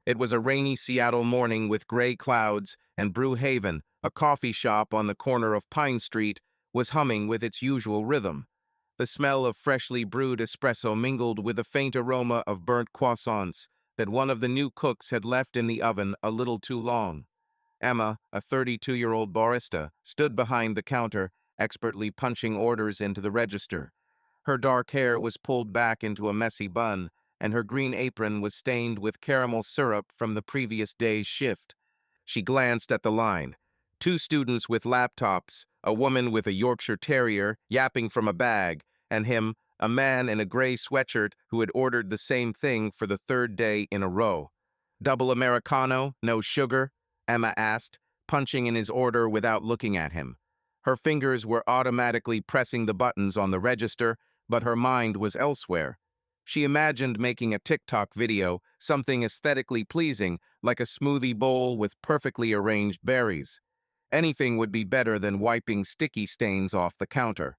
It was a rainy Seattle morning with gray clouds, and Brew Haven, a coffee shop on the corner of Pine Street, was humming with its usual rhythm. The smell of freshly brewed espresso mingled with the faint aroma of burnt croissants that one of the new cooks had left in the oven a little too long. Emma, a 32-year-old barista, stood behind the counter, expertly punching orders into the register. Her dark hair was pulled back into a messy bun, and her green apron was stained with caramel syrup from the previous day's shift. She glanced at the line. Two students with laptops, a woman with a Yorkshire Terrier yapping from a bag, and him, a man in a gray sweatshirt who had ordered the same thing for the third day in a row. "Double Americano, no sugar?" Emma asked, punching in his order without looking at him. Her fingers were automatically pressing the buttons on the register, but her mind was elsewhere. She imagined making a TikTok video, something aesthetically pleasing, like a smoothie bowl with perfectly arranged berries. Anything would be better than wiping sticky stains off the counter.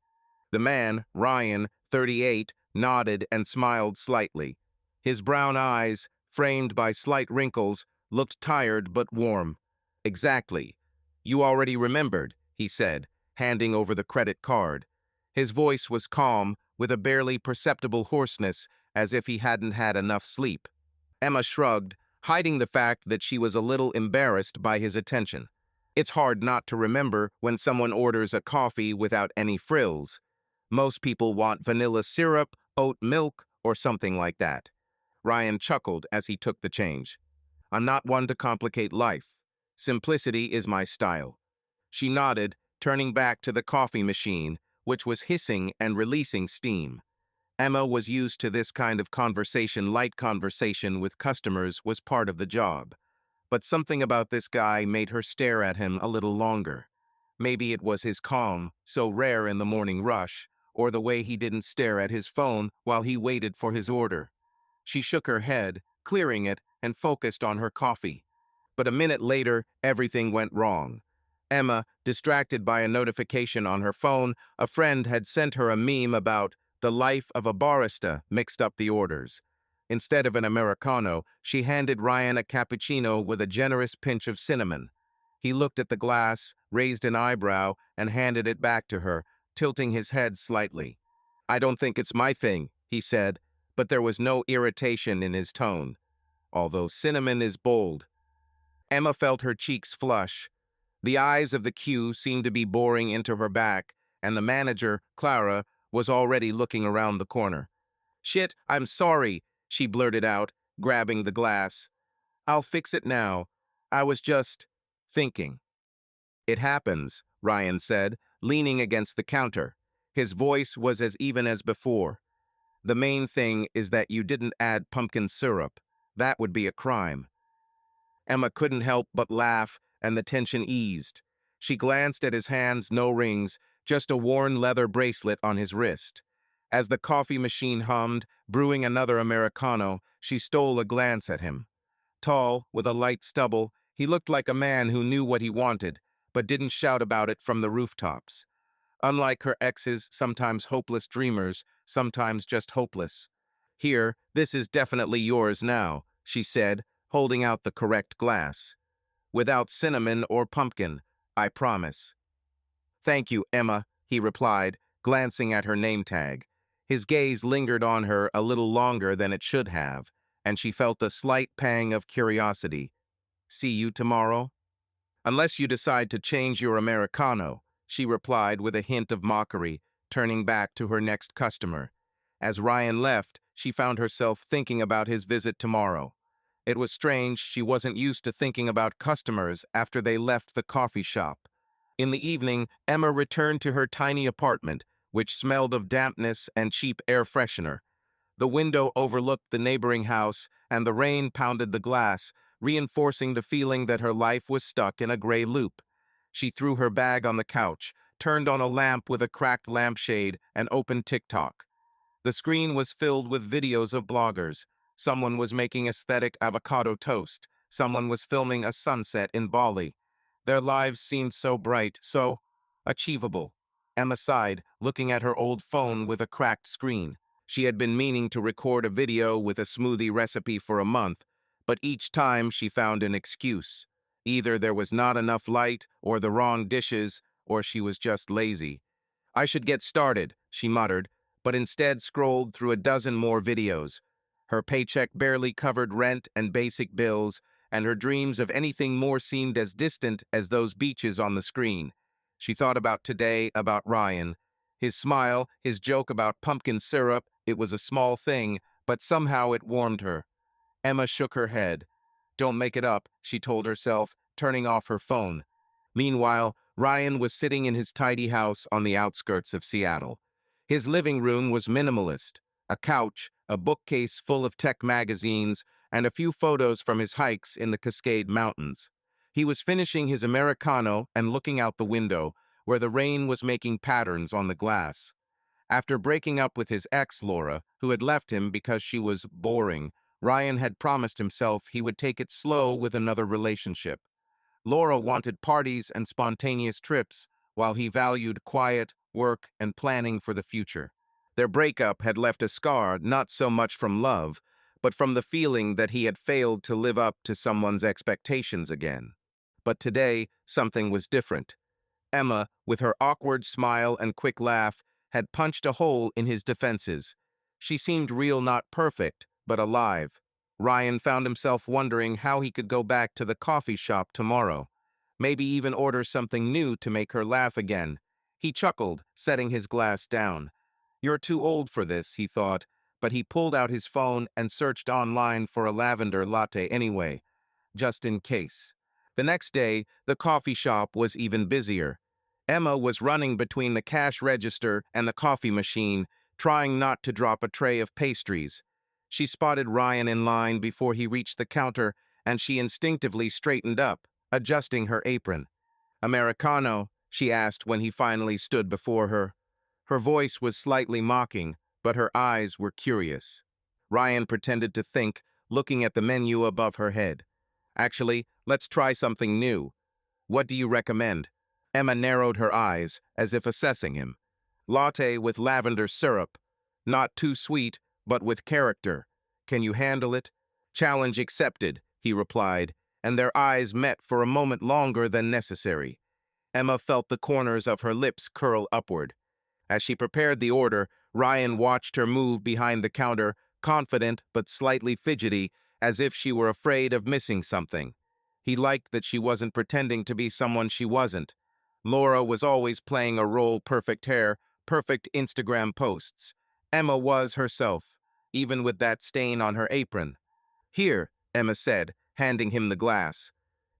The man, Ryan, 38, nodded and smiled slightly. His brown eyes, framed by slight wrinkles, looked tired but warm. "Exactly. You already remembered," he said, handing over the credit card. His voice was calm, with a barely perceptible hoarseness, as if he hadn't had enough sleep. Emma shrugged, hiding the fact that she was a little embarrassed by his attention. It's hard not to remember when someone orders a coffee without any frills. Most people want vanilla syrup, oat milk, or something like that. Ryan chuckled as he took the change. "I'm not one to complicate life. Simplicity is my style." She nodded, turning back to the coffee machine, which was hissing and releasing steam. Emma was used to this kind of conversation. Light conversation with customers was part of the job. But something about this guy made her stare at him a little longer. Maybe it was his calm, so rare in the morning rush, or the way he didn't stare at his phone while he waited for his order. She shook her head, clearing it, and focused on her coffee. But a minute later, everything went wrong. Emma, distracted by a notification on her phone, a friend had sent her a meme about the life of a barista, mixed up the orders. Instead of an Americano, she handed Ryan a cappuccino with a generous pinch of cinnamon. He looked at the glass, raised an eyebrow, and handed it back to her, tilting his head slightly. "I don't think it's my thing," he said, but there was no irritation in his tone. "Although cinnamon is bold." Emma felt her cheeks flush. The eyes of the queue seemed to be boring into her back, and the manager, Clara, was already looking around the corner. "Shit, I'm sorry," she blurted out, grabbing the glass. "I'll fix it now. I was just thinking." "It happens," Ryan said, leaning against the counter. His voice was as even as before. "The main thing is that you didn't add pumpkin syrup. That would be a crime." Emma couldn't help but laugh, and the tension eased. She glanced at his hands, no rings, just a worn leather bracelet on his wrist. As the coffee machine hummed, brewing another Americano, she stole a glance at him. Tall, with a light stubble, he looked like a man who knew what he wanted, but didn't shout about it from the rooftops. Unlike her exes, sometimes hopeless dreamers, sometimes just hopeless. "Here, this is definitely yours now," she said, holding out the correct glass. "Without cinnamon or pumpkin, I promise." "Thank you, Emma," he replied, glancing at her name tag. His gaze lingered on her a little longer than it should have, and she felt a slight pang of curiosity. "See you tomorrow?" "Unless you decide to change your Americano," she replied with a hint of mockery, turning back to her next customer. As Ryan left, she found herself thinking about his visit tomorrow. It was strange she wasn't used to thinking about customers after they left the coffee shop. In the evening, Emma returned to her tiny apartment, which smelled of dampness and cheap air freshener. The window overlooked the neighboring house, and the rain pounded the glass, reinforcing the feeling that her life was stuck in a gray loop. She threw her bag on the couch, turned on a lamp with a cracked lampshade, and opened TikTok. The screen was filled with videos of bloggers. Someone was making aesthetic avocado toast. Someone was filming a sunset in Bali. Their lives seemed so bright, so achievable. Emma sighed, looking at her old phone with a cracked screen. She had been meaning to record a video with a smoothie recipe for a month, but each time she found an excuse. Either there was not enough light, or the wrong dishes, or she was just lazy. I should get started, she muttered, but instead scrolled through a dozen more videos. Her paycheck barely covered rent and basic bills, and her dreams of anything more seemed as distant as those beaches on the screen. She thought about today, about Ryan. His smile, his joke about pumpkin syrup, it was a small thing, but somehow it warmed her. Emma shook her head. Don't make it up, she told herself, turning off her phone. Meanwhile, Ryan was sitting in his tidy house on the outskirts of Seattle. His living room was minimalist. A couch, a bookcase full of tech magazines, and a few photos from his hikes in the Cascade Mountains. He was finishing his Americano and looking out the window, where the rain was making patterns on the glass. After breaking up with his ex, Laura, who had left him because she was boring, Ryan had promised himself he would take it slow with another relationship. Laura wanted parties and spontaneous trips, while he valued quiet, work, and planning for the future. Their breakup had left a scar not so much from love, but from the feeling that he had failed to live up to someone's expectations again. But today, something was different. Emma, with her awkward smile and quick laugh, had punched a hole in his defenses. She seemed real, not perfect, but alive. Ryan found himself wondering how he could go back to the coffee shop tomorrow. Maybe even order something new to make her laugh again. He chuckled, setting his glass down. You're too old for this, he thought, but he pulled out his phone and searched online for a lavender latte anyway, just in case. The next day, the coffee shop was even busier. Emma was running between the cash register and the coffee machine, trying not to drop a tray of pastries. She spotted Ryan in line before he reached the counter, and she instinctively straightened up, adjusting her apron. Americano, she asked when he finally stood before her. Her voice was slightly mocking, but her eyes were curious. Ryan pretended to think, looking at the menu above her head. Actually, let's try something new. What do you recommend? Emma narrowed her eyes, as if assessing him. Latte with lavender syrup. Not too sweet, but with character. Can you handle it? Challenge accepted, he replied, and their eyes met for a moment longer than necessary. Emma felt the corners of her lips curl upward. As she prepared the order, Ryan watched her move behind the counter, confident but slightly fidgety, as if she were afraid of missing something. He liked that she wasn't pretending to be someone she wasn't. Laura was always playing a role: perfect hair, perfect Instagram posts. Emma was herself, even with that stain on her apron. Here, Emma said, handing him the glass.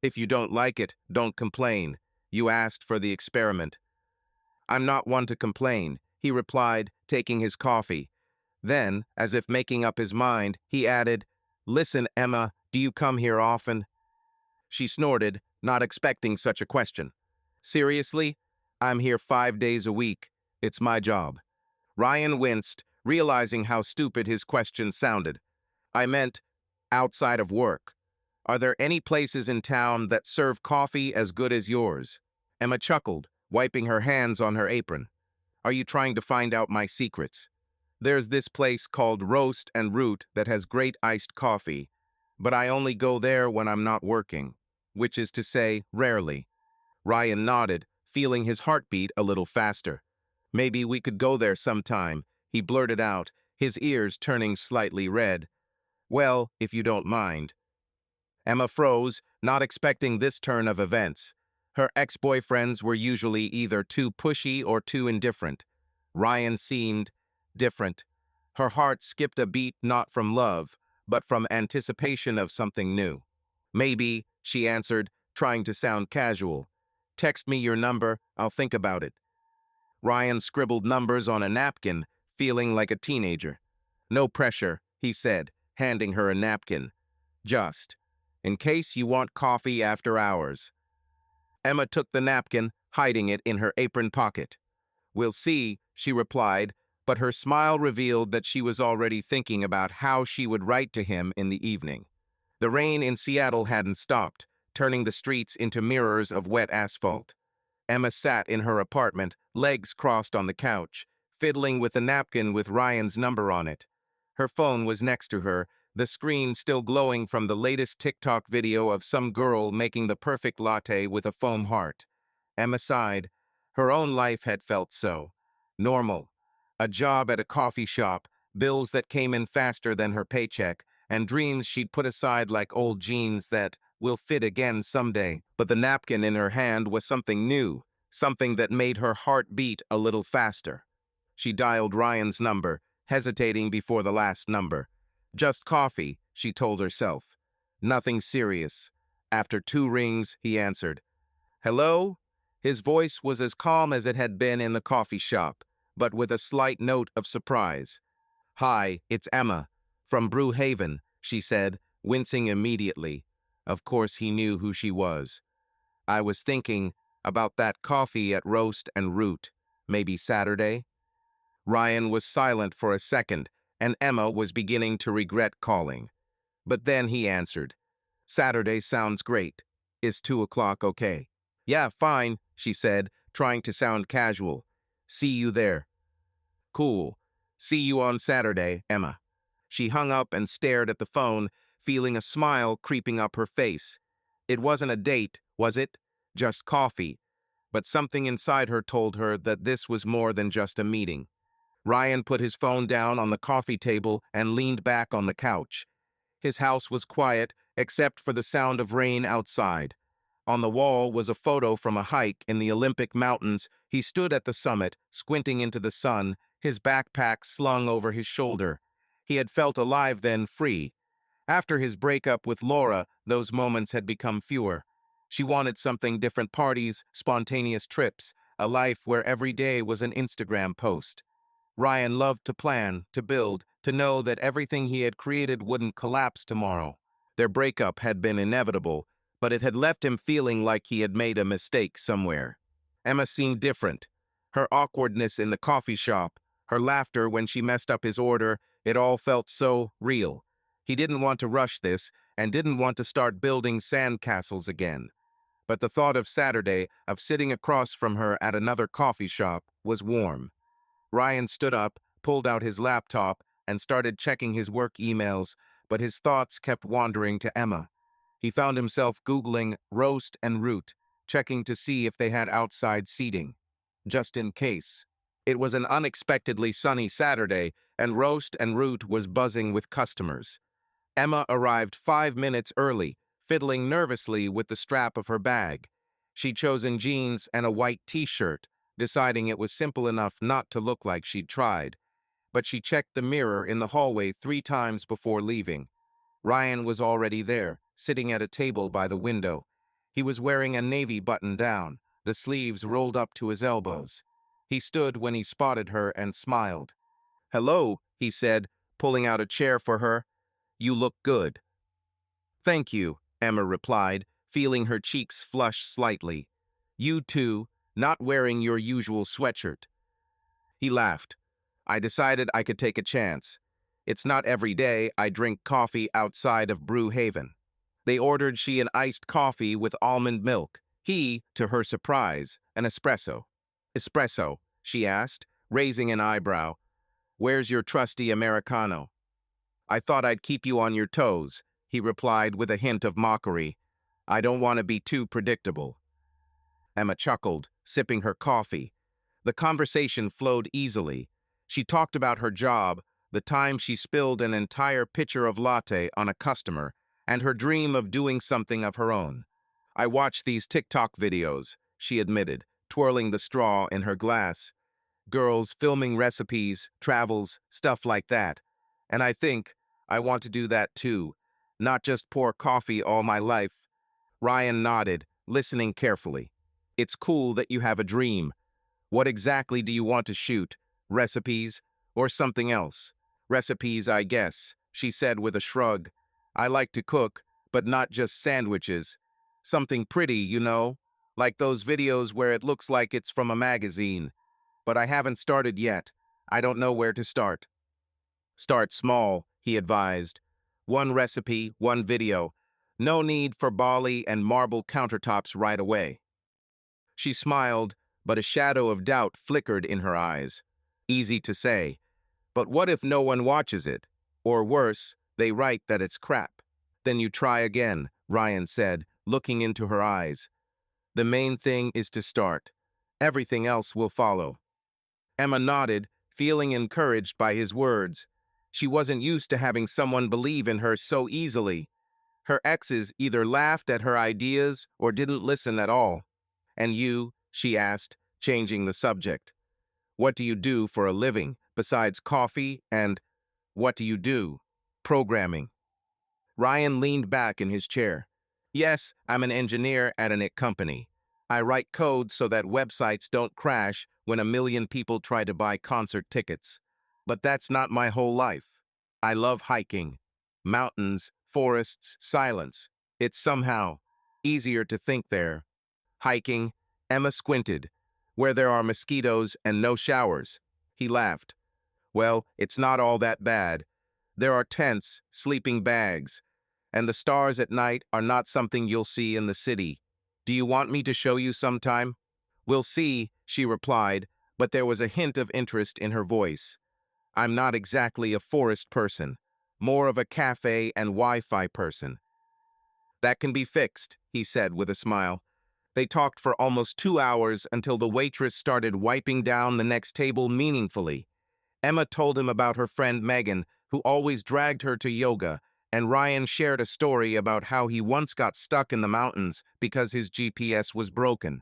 If you don't like it, don't complain. You asked for the experiment. I'm not one to complain, he replied, taking his coffee. Then, as if making up his mind, he added, Listen, Emma, do you come here often? She snorted, not expecting such a question. Seriously? I'm here 5 days a week. It's my job. Ryan winced, realizing how stupid his question sounded. I meant, outside of work. Are there any places in town that serve coffee as good as yours? Emma chuckled, wiping her hands on her apron. Are you trying to find out my secrets? There's this place called Roast and Root that has great iced coffee, but I only go there when I'm not working, which is to say, rarely. Ryan nodded, feeling his heartbeat a little faster. Maybe we could go there sometime, he blurted out, his ears turning slightly red. Well, if you don't mind. Emma froze, not expecting this turn of events. Her ex-boyfriends were usually either too pushy or too indifferent. Ryan seemed different. Her heart skipped a beat not from love, but from anticipation of something new. Maybe, she answered, trying to sound casual. Text me your number, I'll think about it. Ryan scribbled numbers on a napkin, feeling like a teenager. No pressure, he said, handing her a napkin. Just, in case you want coffee after hours. Emma took the napkin, hiding it in her apron pocket. We'll see, she replied, but her smile revealed that she was already thinking about how she would write to him in the evening. The rain in Seattle hadn't stopped, turning the streets into mirrors of wet asphalt. Emma sat in her apartment, legs crossed on the couch, fiddling with a napkin with Ryan's number on it. Her phone was next to her, the screen still glowing from the latest TikTok video of some girl making the perfect latte with a foam heart. Emma sighed. Her own life had felt so normal. A job at a coffee shop, bills that came in faster than her paycheck, and dreams she'd put aside like old jeans that will fit again someday. But the napkin in her hand was something new, something that made her heart beat a little faster. She dialed Ryan's number, hesitating before the last number. Just coffee, she told herself. Nothing serious. After 2 rings, he answered. Hello? His voice was as calm as it had been in the coffee shop, but with a slight note of surprise. Hi, it's Emma. From Brewhaven, she said, wincing immediately. Of course he knew who she was. I was thinking about that coffee at Roast and Root. Maybe Saturday? Ryan was silent for a second, and Emma was beginning to regret calling. But then he answered. Saturday sounds great. Is 2 o'clock okay? Yeah, fine, she said, trying to sound casual. See you there. Cool. See you on Saturday, Emma. She hung up and stared at the phone, feeling a smile creeping up her face. It wasn't a date, was it? Just coffee. But something inside her told her that this was more than just a meeting. Ryan put his phone down on the coffee table and leaned back on the couch. His house was quiet, except for the sound of rain outside. On the wall was a photo from a hike in the Olympic Mountains. He stood at the summit, squinting into the sun, his backpack slung over his shoulder. He had felt alive then, free. After his breakup with Laura, those moments had become fewer. She wanted something different: parties, spontaneous trips, a life where every day was an Instagram post. Ryan loved to plan, to build, to know that everything he had created wouldn't collapse tomorrow. Their breakup had been inevitable, but it had left him feeling like he had made a mistake somewhere. Emma seemed different. Her awkwardness in the coffee shop, her laughter when she messed up his order, it all felt so real. He didn't want to rush this, and didn't want to start building sandcastles again. But the thought of Saturday, of sitting across from her at another coffee shop, was warm. Ryan stood up, pulled out his laptop, and started checking his work emails, but his thoughts kept wandering to Emma. He found himself Googling Roast and Root, checking to see if they had outside seating. Just in case. It was an unexpectedly sunny Saturday, and Roast and Root was buzzing with customers. Emma arrived 5 minutes early, fiddling nervously with the strap of her bag. She'd chosen jeans and a white t-shirt, deciding it was simple enough not to look like she'd tried. But she checked the mirror in the hallway 3 times before leaving. Ryan was already there, sitting at a table by the window. He was wearing a navy button-down, the sleeves rolled up to his elbows. He stood when he spotted her and smiled. Hello, he said, pulling out a chair for her. You look good. Thank you, Emma replied, feeling her cheeks flush slightly. You too, not wearing your usual sweatshirt. He laughed. I decided I could take a chance. It's not every day I drink coffee outside of Brewhaven. They ordered she an iced coffee with almond milk. He, to her surprise, an espresso. Espresso, she asked, raising an eyebrow. Where's your trusty Americano? I thought I'd keep you on your toes, he replied with a hint of mockery. I don't want to be too predictable. Emma chuckled, sipping her coffee. The conversation flowed easily. She talked about her job, the time she spilled an entire pitcher of latte on a customer, and her dream of doing something of her own. I watch these TikTok videos, she admitted, twirling the straw in her glass. Girls filming recipes, travels, stuff like that. And I think I want to do that too, not just pour coffee all my life. Ryan nodded, listening carefully. It's cool that you have a dream. What exactly do you want to shoot? Recipes? Or something else? Recipes, I guess, she said with a shrug. I like to cook, but not just sandwiches. Something pretty, you know, like those videos where it looks like it's from a magazine. But I haven't started yet. I don't know where to start. Start small, he advised. One recipe, one video. No need for Bali and marble countertops right away. She smiled, but a shadow of doubt flickered in her eyes. Easy to say. But what if no one watches it? Or worse, They write that it's crap. Then you try again, Ryan said, looking into her eyes. The main thing is to start. Everything else will follow. Emma nodded, feeling encouraged by his words. She wasn't used to having someone believe in her so easily. Her exes either laughed at her ideas or didn't listen at all. And you, she asked, changing the subject. What do you do for a living, besides coffee and what do you do? Programming. Ryan leaned back in his chair. Yes, I'm an engineer at an IT company. I write code so that websites don't crash when a million people try to buy concert tickets. But that's not my whole life. I love hiking. Mountains, forests, silence. It's somehow easier to think there. Hiking, Emma squinted. Where there are mosquitoes and no showers. He laughed. Well, it's not all that bad. There are tents, sleeping bags, and the stars at night are not something you'll see in the city. Do you want me to show you sometime? We'll see, she replied, but there was a hint of interest in her voice. I'm not exactly a forest person, more of a cafe and Wi-Fi person. That can be fixed, he said with a smile. They talked for almost 2 hours until the waitress started wiping down the next table meaningfully. Emma told him about her friend Megan, who always dragged her to yoga, and Ryan shared a story about how he once got stuck in the mountains because his GPS was broken.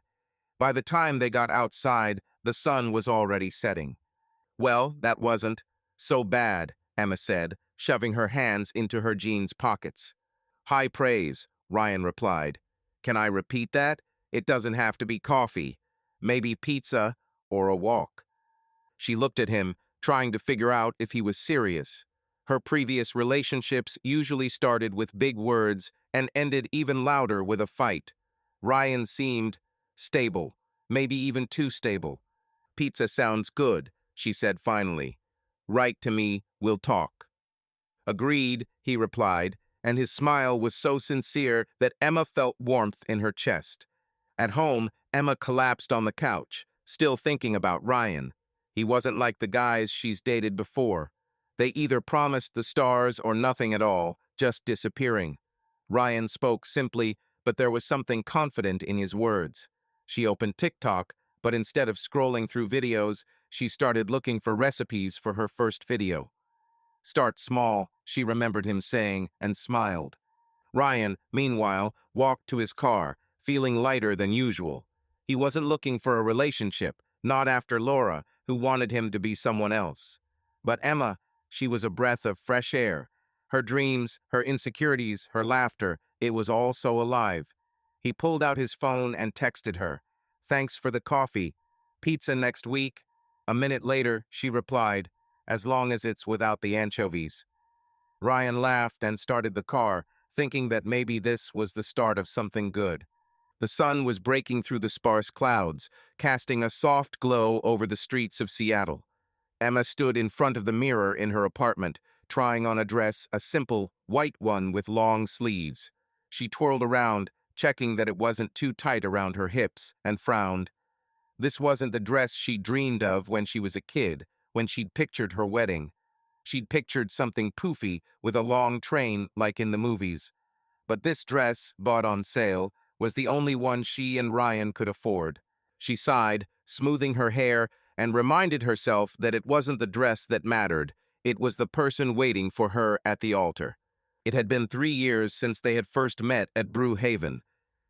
By the time they got outside, the sun was already setting. Well, that wasn't so bad, Emma said, shoving her hands into her jeans pockets. High praise, Ryan replied. Can I repeat that? It doesn't have to be coffee. Maybe pizza or a walk. She looked at him, trying to figure out if he was serious. Her previous relationships usually started with big words and ended even louder with a fight. Ryan seemed stable, maybe even too stable. Pizza sounds good, she said finally. Write to me, we'll talk. Agreed, he replied, and his smile was so sincere that Emma felt warmth in her chest. At home, Emma collapsed on the couch, still thinking about Ryan. He wasn't like the guys she's dated before. They either promised the stars or nothing at all, just disappearing. Ryan spoke simply, but there was something confident in his words. She opened TikTok, but instead of scrolling through videos, she started looking for recipes for her first video. Start small, she remembered him saying, and smiled. Ryan, meanwhile, walked to his car, feeling lighter than usual. He wasn't looking for a relationship, not after Laura, who wanted him to be someone else. But Emma, she was a breath of fresh air. Her dreams, her insecurities, her laughter, it was all so alive. He pulled out his phone and texted her. Thanks for the coffee. Pizza next week? A minute later, she replied, as long as it's without the anchovies. Ryan laughed and started the car, thinking that maybe this was the start of something good. The sun was breaking through the sparse clouds, casting a soft glow over the streets of Seattle. Emma stood in front of the mirror in her apartment, trying on a dress, a simple, white one with long sleeves. She twirled around, checking that it wasn't too tight around her hips, and frowned. This wasn't the dress she'd dreamed of when she was a kid, when she'd pictured her wedding. She'd pictured something poofy with a long train like in the movies. But this dress, bought on sale, was the only one she and Ryan could afford. She sighed, smoothing her hair, and reminded herself that it wasn't the dress that mattered. It was the person waiting for her at the altar. It had been 3 years since they had first met at Brew Haven.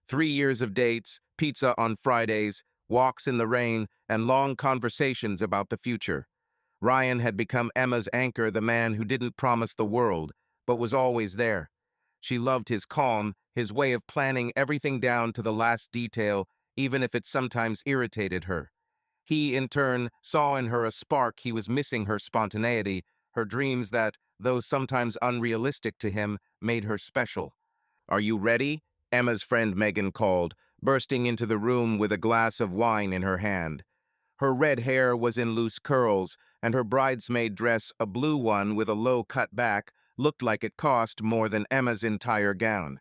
3 years of dates, pizza on Fridays, walks in the rain, and long conversations about the future. Ryan had become Emma's anchor, the man who didn't promise the world, but was always there. She loved his calm, his way of planning everything down to the last detail, even if it sometimes irritated her. He, in turn, saw in her a spark he was missing, her spontaneity, her dreams that, though sometimes unrealistic to him, made her special. Are you ready? Emma's friend Megan called, bursting into the room with a glass of wine in her hand. Her red hair was in loose curls, and her bridesmaid dress, a blue one with a low cut back, looked like it cost more than Emma's entire gown.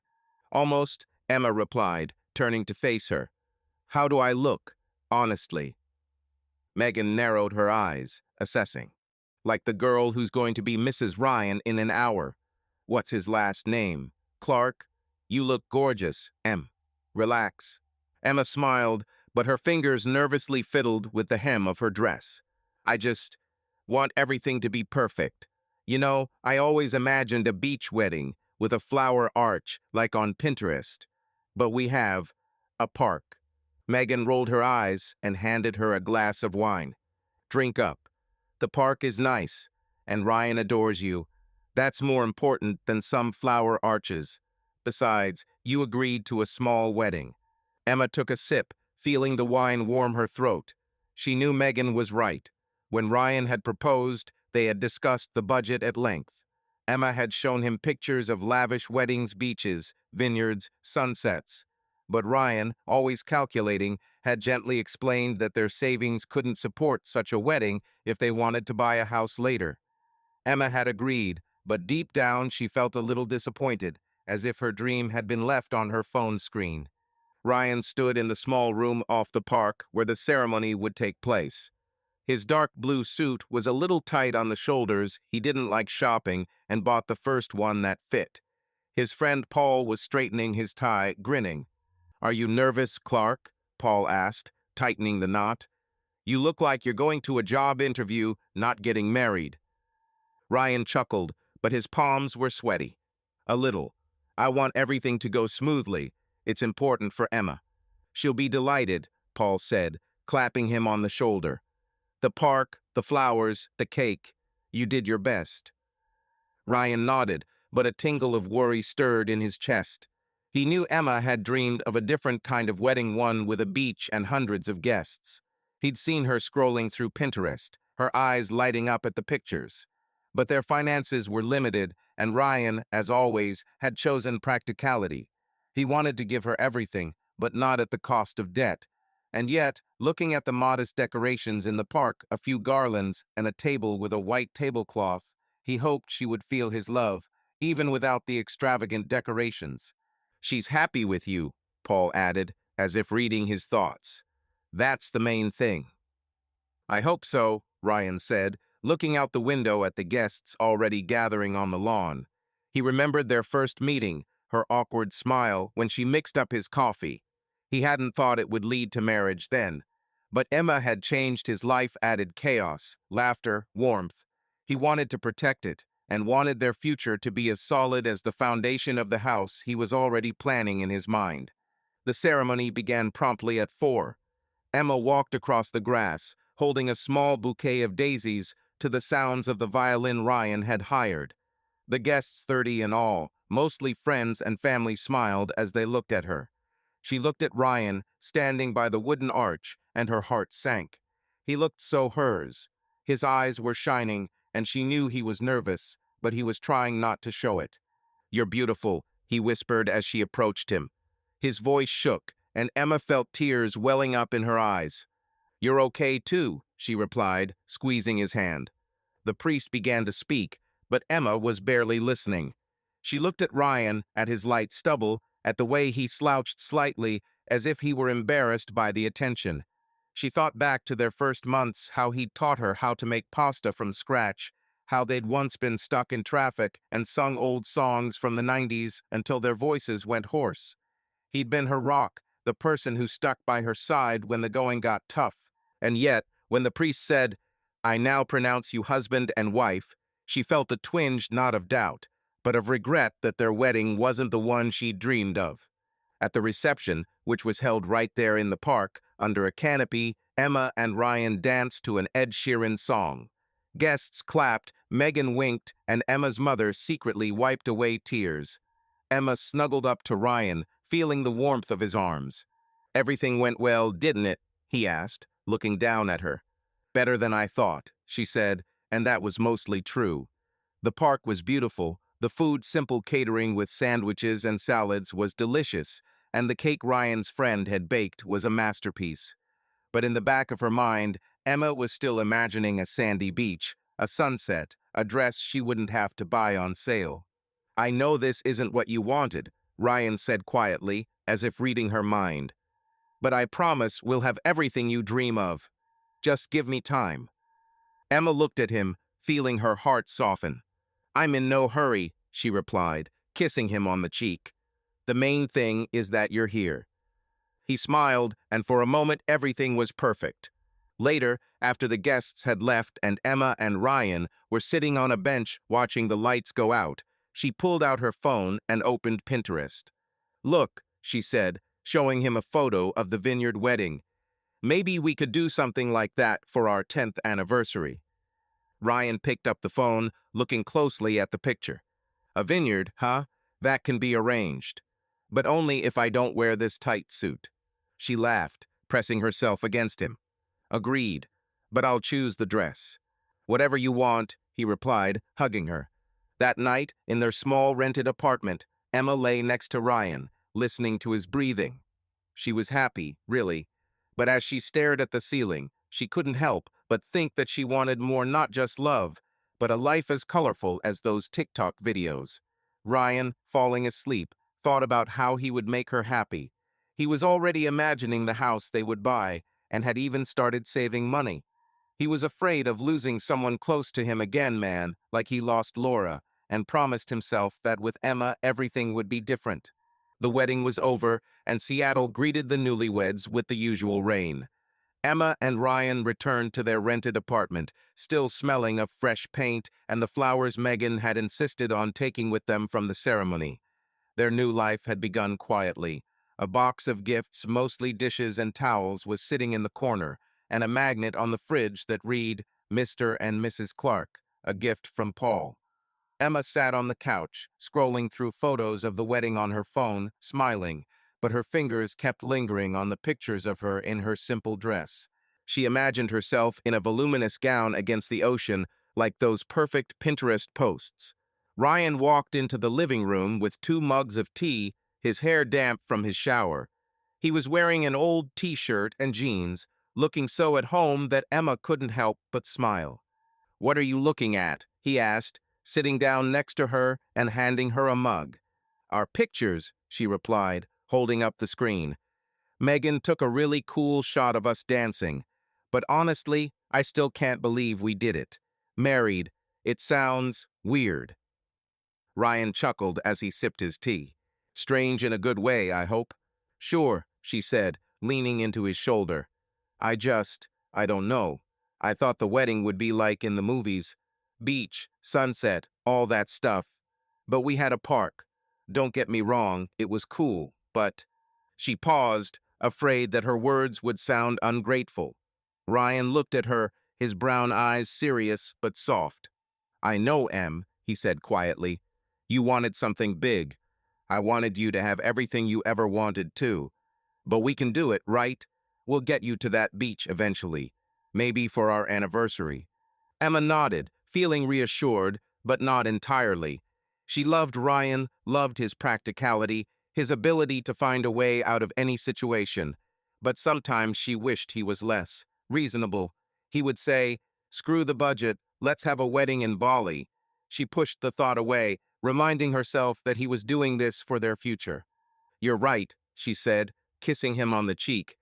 Almost, Emma replied, turning to face her. How do I look? Honestly. Megan narrowed her eyes, assessing. Like the girl who's going to be Mrs. Ryan in an hour. What's his last name? Clark? You look gorgeous, Em. Relax. Emma smiled, but her fingers nervously fiddled with the hem of her dress. I just want everything to be perfect. You know, I always imagined a beach wedding with a flower arch like on Pinterest. But we have a park. Megan rolled her eyes and handed her a glass of wine. Drink up. The park is nice, and Ryan adores you. That's more important than some flower arches. Besides, you agreed to a small wedding. Emma took a sip, feeling the wine warm her throat. She knew Megan was right. When Ryan had proposed, they had discussed the budget at length. Emma had shown him pictures of lavish weddings, beaches, vineyards, sunsets. But Ryan, always calculating, had gently explained that their savings couldn't support such a wedding if they wanted to buy a house later. Emma had agreed, but deep down she felt a little disappointed, as if her dream had been left on her phone screen. Ryan stood in the small room off the park where the ceremony would take place. His dark blue suit was a little tight on the shoulders. He didn't like shopping and bought the first one that fit. His friend Paul was straightening his tie, grinning. "Are you nervous, Clark?" Paul asked, tightening the knot. "You look like you're going to a job interview, not getting married." Ryan chuckled, but his palms were sweaty. "A little. I want everything to go smoothly. It's important for Emma." "She'll be delighted," Paul said, clapping him on the shoulder. "The park, the flowers, the cake. You did your best." Ryan nodded, but a tingle of worry stirred in his chest. He knew Emma had dreamed of a different kind of wedding, one with a beach and hundreds of guests. He'd seen her scrolling through Pinterest, her eyes lighting up at the pictures. But their finances were limited, and Ryan, as always, had chosen practicality. He wanted to give her everything, but not at the cost of debt. And yet, looking at the modest decorations in the park, a few garlands, and a table with a white tablecloth, he hoped she would feel his love, even without the extravagant decorations. "She's happy with you," Paul added, as if reading his thoughts. "That's the main thing." "I hope so," Ryan said, looking out the window at the guests already gathering on the lawn. He remembered their first meeting, her awkward smile when she mixed up his coffee. He hadn't thought it would lead to marriage then. But Emma had changed his life, added chaos, laughter, warmth. He wanted to protect it, and wanted their future to be as solid as the foundation of the house he was already planning in his mind. The ceremony began promptly at 4. Emma walked across the grass, holding a small bouquet of daisies, to the sounds of the violin Ryan had hired. The guests, 30 in all, mostly friends and family, smiled as they looked at her. She looked at Ryan, standing by the wooden arch, and her heart sank. He looked so hers. His eyes were shining, and she knew he was nervous, but he was trying not to show it. "You're beautiful," he whispered as she approached him. His voice shook, and Emma felt tears welling up in her eyes. "You're okay too," she replied, squeezing his hand. The priest began to speak, but Emma was barely listening. She looked at Ryan, at his light stubble, at the way he slouched slightly, as if he were embarrassed by the attention. She thought back to their first months, how he'd taught her how to make pasta from scratch, how they'd once been stuck in traffic and sung old songs from the 90s until their voices went hoarse. He'd been her rock, the person who stuck by her side when the going got tough. And yet, when the priest said, "I now pronounce you husband and wife," she felt a twinge not of doubt, but of regret that their wedding wasn't the one she'd dreamed of. At the reception, which was held right there in the park, under a canopy, Emma and Ryan danced to an Ed Sheeran song. Guests clapped, Megan winked, and Emma's mother secretly wiped away tears. Emma snuggled up to Ryan, feeling the warmth of his arms. "Everything went well, didn't it?" he asked, looking down at her. "Better than I thought," she said, and that was mostly true. The park was beautiful, the food, simple catering with sandwiches and salads, was delicious, and the cake Ryan's friend had baked was a masterpiece. But in the back of her mind, Emma was still imagining a sandy beach, a sunset, a dress she wouldn't have to buy on sale. "I know this isn't what you wanted," Ryan said quietly, as if reading her mind. "But I promise we'll have everything you dream of. Just give me time." Emma looked at him, feeling her heart soften. "I'm in no hurry," she replied, kissing him on the cheek. "The main thing is that you're here." He smiled, and for a moment everything was perfect. Later, after the guests had left and Emma and Ryan were sitting on a bench watching the lights go out, she pulled out her phone and opened Pinterest. "Look," she said, showing him a photo of the vineyard wedding. "Maybe we could do something like that for our 10th anniversary." Ryan picked up the phone, looking closely at the picture. "A vineyard, huh? That can be arranged. But only if I don't wear this tight suit." She laughed, pressing herself against him. "Agreed, but I'll choose the dress." "Whatever you want," he replied, hugging her. That night, in their small rented apartment, Emma lay next to Ryan, listening to his breathing. She was happy, really, but as she stared at the ceiling, she couldn't help but think that she wanted more, not just love, but a life as colorful as those TikTok videos. Ryan, falling asleep, thought about how he would make her happy. He was already imagining the house they would buy and had even started saving money. He was afraid of losing someone close to him again, man, like he lost Laura, and promised himself that with Emma everything would be different. The wedding was over, and Seattle greeted the newlyweds with the usual rain. Emma and Ryan returned to their rented apartment, still smelling of fresh paint and the flowers Megan had insisted on taking with them from the ceremony. Their new life had begun quietly. A box of gifts, mostly dishes and towels, was sitting in the corner, and a magnet on the fridge that read, "Mr. and Mrs. Clark, a gift from Paul." Emma sat on the couch, scrolling through photos of the wedding on her phone, smiling, but her fingers kept lingering on the pictures of her in her simple dress. She imagined herself in a voluminous gown against the ocean, like those perfect Pinterest posts. Ryan walked into the living room with 2 mugs of tea, his hair damp from his shower. He was wearing an old t-shirt and jeans, looking so at home that Emma couldn't help but smile. "What are you looking at?" he asked, sitting down next to her and handing her a mug. "Our pictures," she replied, holding up the screen. "Megan took a really cool shot of us dancing. But honestly, I still can't believe we did it. Married. It sounds weird." Ryan chuckled as he sipped his tea. "Strange in a good way, I hope." "Sure," she said, leaning into his shoulder. I don't know. I thought the wedding would be like in the movies. Beach, sunset, all that stuff. But we had a park. Don't get me wrong, it was cool, but—" She paused, afraid that her words would sound ungrateful. Ryan looked at her, his brown eyes serious but soft. "I know, Em," he said quietly. "You wanted something big. I wanted you to have everything you ever wanted, too. But we can do it, right? We'll get you to that beach eventually. Maybe for our anniversary." Emma nodded, feeling reassured, but not entirely. She loved Ryan, loved his practicality, his ability to find a way out of any situation. But sometimes she wished he was less reasonable. He would say, "Screw the budget, let's have a wedding in Bali." She pushed the thought away, reminding herself that he was doing this for their future. "You're right," she said, kissing him on the cheek.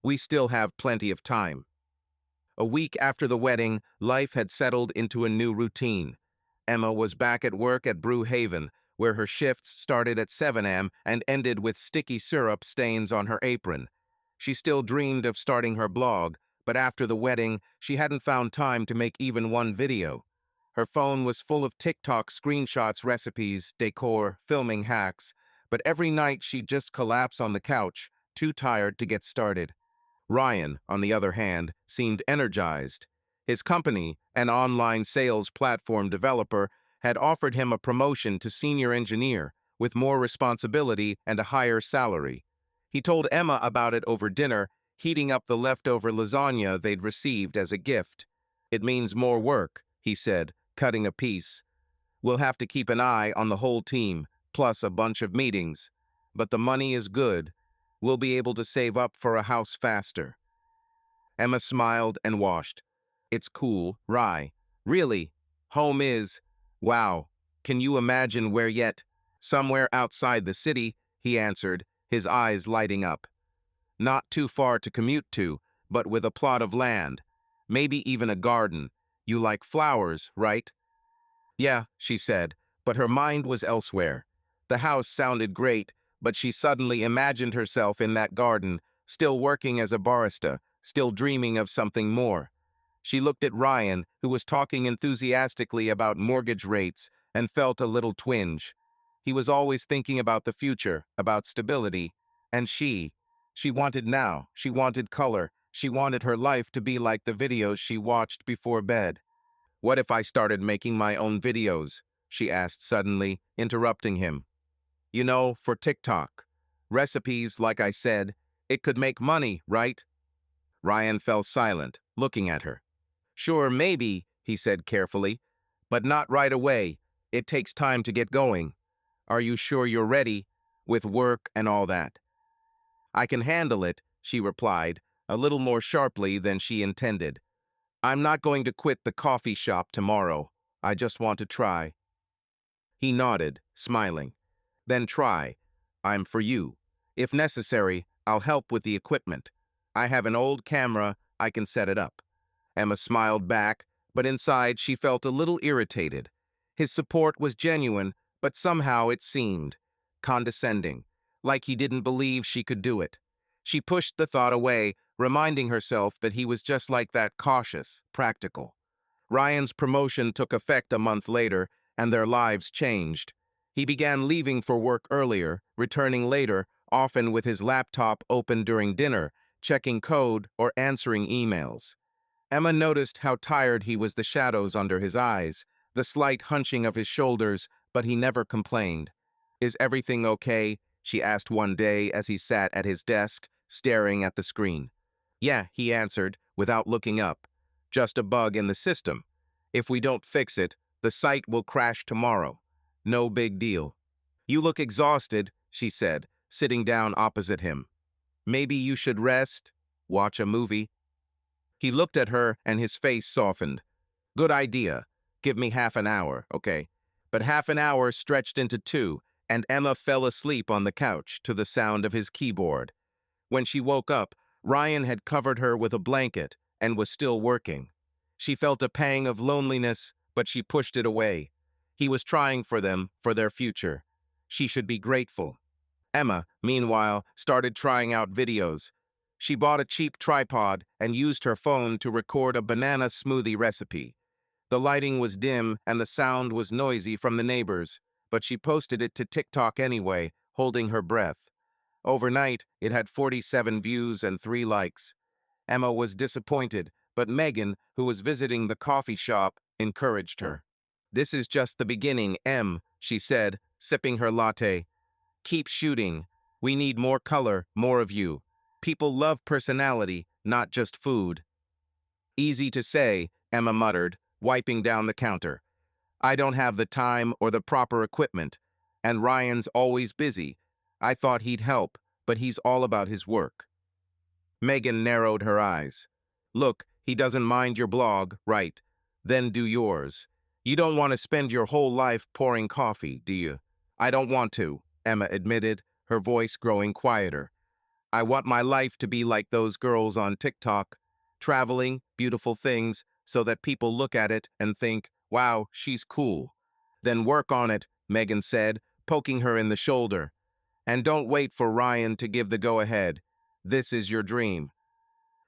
"We still have plenty of time." A week after the wedding, life had settled into a new routine. Emma was back at work at Brew Haven, where her shifts started at 7 a.m. and ended with sticky syrup stains on her apron. She still dreamed of starting her blog, but after the wedding, she hadn't found time to make even one video. Her phone was full of TikTok screenshots, recipes, decor, filming hacks, but every night she'd just collapse on the couch, too tired to get started. Ryan, on the other hand, seemed energized. His company, an online sales platform developer, had offered him a promotion to senior engineer, with more responsibility and a higher salary. He told Emma about it over dinner, heating up the leftover lasagna they'd received as a gift. "It means more work," he said, cutting a piece. "We'll have to keep an eye on the whole team, plus a bunch of meetings. But the money is good. We'll be able to save up for a house faster." Emma smiled and washed. "It's cool, Rye. Really. Home is. Wow. Can you imagine where yet?" "Somewhere outside the city," he answered, his eyes lighting up. "Not too far to commute to, but with a plot of land. Maybe even a garden. You like flowers, right?" "Yeah," she said, but her mind was elsewhere. The house sounded great, but she suddenly imagined herself in that garden, still working as a barista, still dreaming of something more. She looked at Ryan, who was talking enthusiastically about mortgage rates, and felt a little twinge. He was always thinking about the future, about stability, and she wanted now, she wanted color, she wanted her life to be like the videos she watched before bed. What if I started making my own videos? She asked suddenly, interrupting him. You know, for TikTok. Recipes, like I said, it could make money, right? Ryan fell silent, looking at her. Sure, maybe, he said carefully, but not right away. It takes time to get going. Are you sure you're ready, with work and all that? I can handle it, she replied, a little more sharply than she intended. I'm not going to quit the coffee shop tomorrow. I just want to try. He nodded, smiling. Then try. I'm for you. If necessary, I'll help with the equipment. I have an old camera, I can set it up. Emma smiled back, but inside she felt a little irritated. His support was genuine, but somehow it seemed condescending, like he didn't believe she could do it. She pushed the thought away, reminding herself that he was just like that, cautious, practical. Ryan's promotion took effect a month later, and their lives changed. He began leaving for work earlier, returning later, often with his laptop open during dinner, checking code or answering emails. Emma noticed how tired he was, the shadows under his eyes, the slight hunching of his shoulders, but he never complained. Is everything okay? She asked one day as he sat at his desk, staring at the screen. Yeah, he answered, without looking up. Just a bug in the system. If we don't fix it, the site will crash tomorrow. No big deal. You look exhausted, she said, sitting down opposite him. Maybe you should rest, watch a movie. He looked at her and his face softened. Good idea. Give me half an hour, okay? But half an hour stretched into 2, and Emma fell asleep on the couch to the sound of his keyboard. When she woke up, Ryan had covered her with a blanket and was still working. She felt a pang of loneliness, but she pushed it away. He was trying for them, for their future. She should be grateful. Emma, meanwhile, started trying out videos. She bought a cheap tripod and used her phone to record a banana smoothie recipe. The lighting was dim and the sound was noisy from the neighbors, but she posted it to TikTok anyway, holding her breath. Overnight, it had 47 views and 3 likes. Emma was disappointed, but Megan, who was visiting the coffee shop, encouraged her. This is just the beginning, Em, she said, sipping her latte. Keep shooting. We need more color, more of you. People love personality, not just food. Easy to say, Emma muttered, wiping down the counter. I don't have the time or the proper equipment, and Ryan's always busy. I thought he'd help, but he's all about his work. Megan narrowed her eyes. Look, he doesn't mind your blog, right? Then do yours. You don't want to spend your whole life pouring coffee, do you? I don't want to, Emma admitted, her voice growing quieter. I want my life to be like those girls on TikTok, traveling, beautiful things, so that people look at it and think, wow, she's cool. Then work on it, Megan said, poking her in the shoulder. And don't wait for Ryan to give the go-ahead. This is your dream.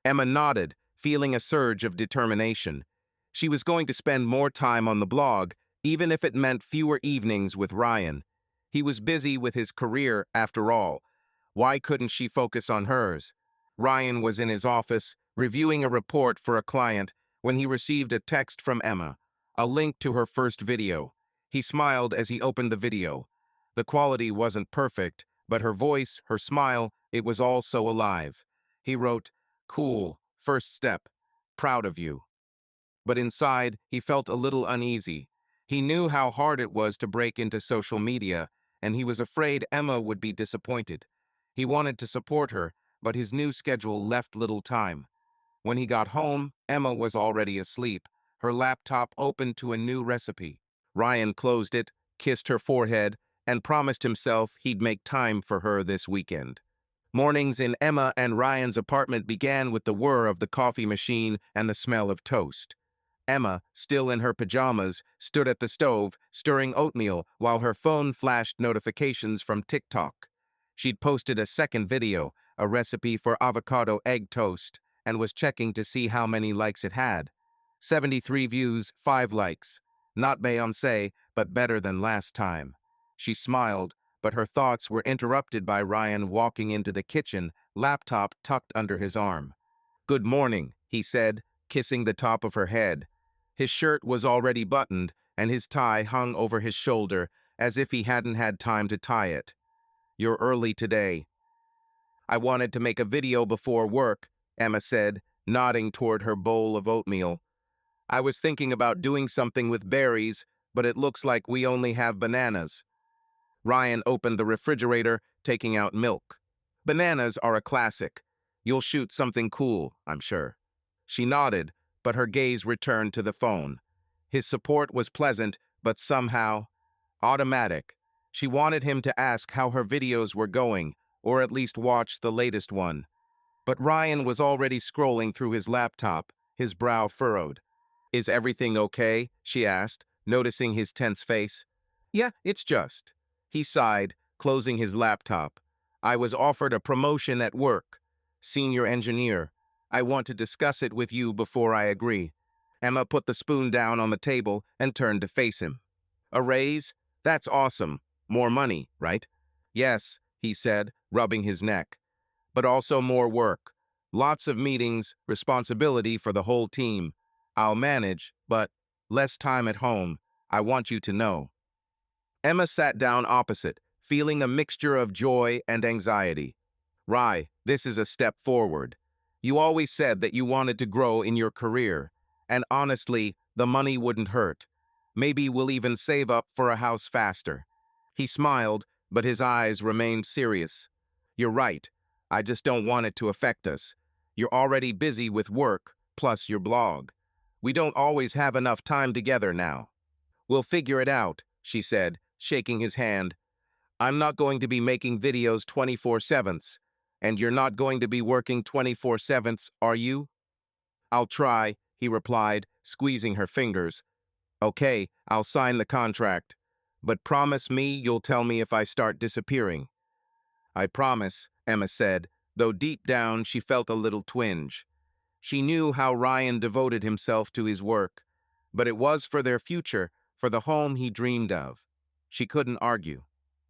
Emma nodded, feeling a surge of determination. She was going to spend more time on the blog, even if it meant fewer evenings with Ryan. He was busy with his career, after all. Why couldn't she focus on hers? Ryan was in his office, reviewing a report for a client, when he received a text from Emma, a link to her first video. He smiled as he opened the video. The quality wasn't perfect, but her voice, her smile, it was all so alive. He wrote, Cool, first step, proud of you. But inside, he felt a little uneasy. He knew how hard it was to break into social media, and he was afraid Emma would be disappointed. He wanted to support her, but his new schedule left little time. When he got home, Emma was already asleep, her laptop open to a new recipe. Ryan closed it, kissed her forehead, and promised himself he'd make time for her this weekend. Mornings in Emma and Ryan's apartment began with the whir of the coffee machine and the smell of toast. Emma, still in her pajamas, stood at the stove, stirring oatmeal while her phone flashed notifications from TikTok. She'd posted a second video, a recipe for avocado egg toast, and was checking to see how many likes it had. 73 views, 5 likes. Not Beyoncé, but better than last time. She smiled, but her thoughts were interrupted by Ryan walking into the kitchen, laptop tucked under his arm. "Good morning," he said, kissing the top of her head. His shirt was already buttoned, and his tie hung over his shoulder, as if he hadn't had time to tie it. "You're early today." "I wanted to make a video before work," Emma said, nodding toward her bowl of oatmeal. "I was thinking about doing something with berries, but it looks like we only have bananas." Ryan opened the refrigerator, taking out milk. "Bananas are a classic. You'll shoot something cool, I'm sure." She nodded, but her gaze returned to the phone. His support was pleasant, but somehow automatic. She wanted him to ask how her videos were going, or at least watch the latest one. But Ryan was already scrolling through his laptop, his brow furrowed. "Is everything okay?" she asked, noticing his tense face. "Yeah, it's just." He sighed, closing his laptop. "I was offered a promotion at work. Senior engineer. I want to discuss it with you before I agree." Emma put the spoon down on the table and turned to face him. "A raise? That's awesome. More money, right?" "Yes," he said, rubbing his neck. "But also more work. Lots of meetings, responsibility for the whole team. I'll manage, but less time at home. I want you to know." Emma sat down opposite, feeling a mixture of joy and anxiety. "Rye, this is a step forward. You always said that you wanted to grow in your career, and honestly, the money wouldn't hurt. Maybe we'll even save up for a house faster." He smiled, but his eyes remained serious. "You're right. I just don't want it to affect us. You're already busy with work, plus your blog. We don't always have enough time together now." "We'll figure it out," she said, shaking his hand. "I'm not going to be making videos 24/7, and you're not going to be working 24/7, are you?" "I'll try," he replied, squeezing her fingers. "Okay, I'll sign the contract. But promise me you'll tell me if I start disappearing." "I promise," Emma said, though deep down she felt a little twinge. She knew how Ryan devoted himself to his work, but it was for their future, for the home he dreamed of. She couldn't argue.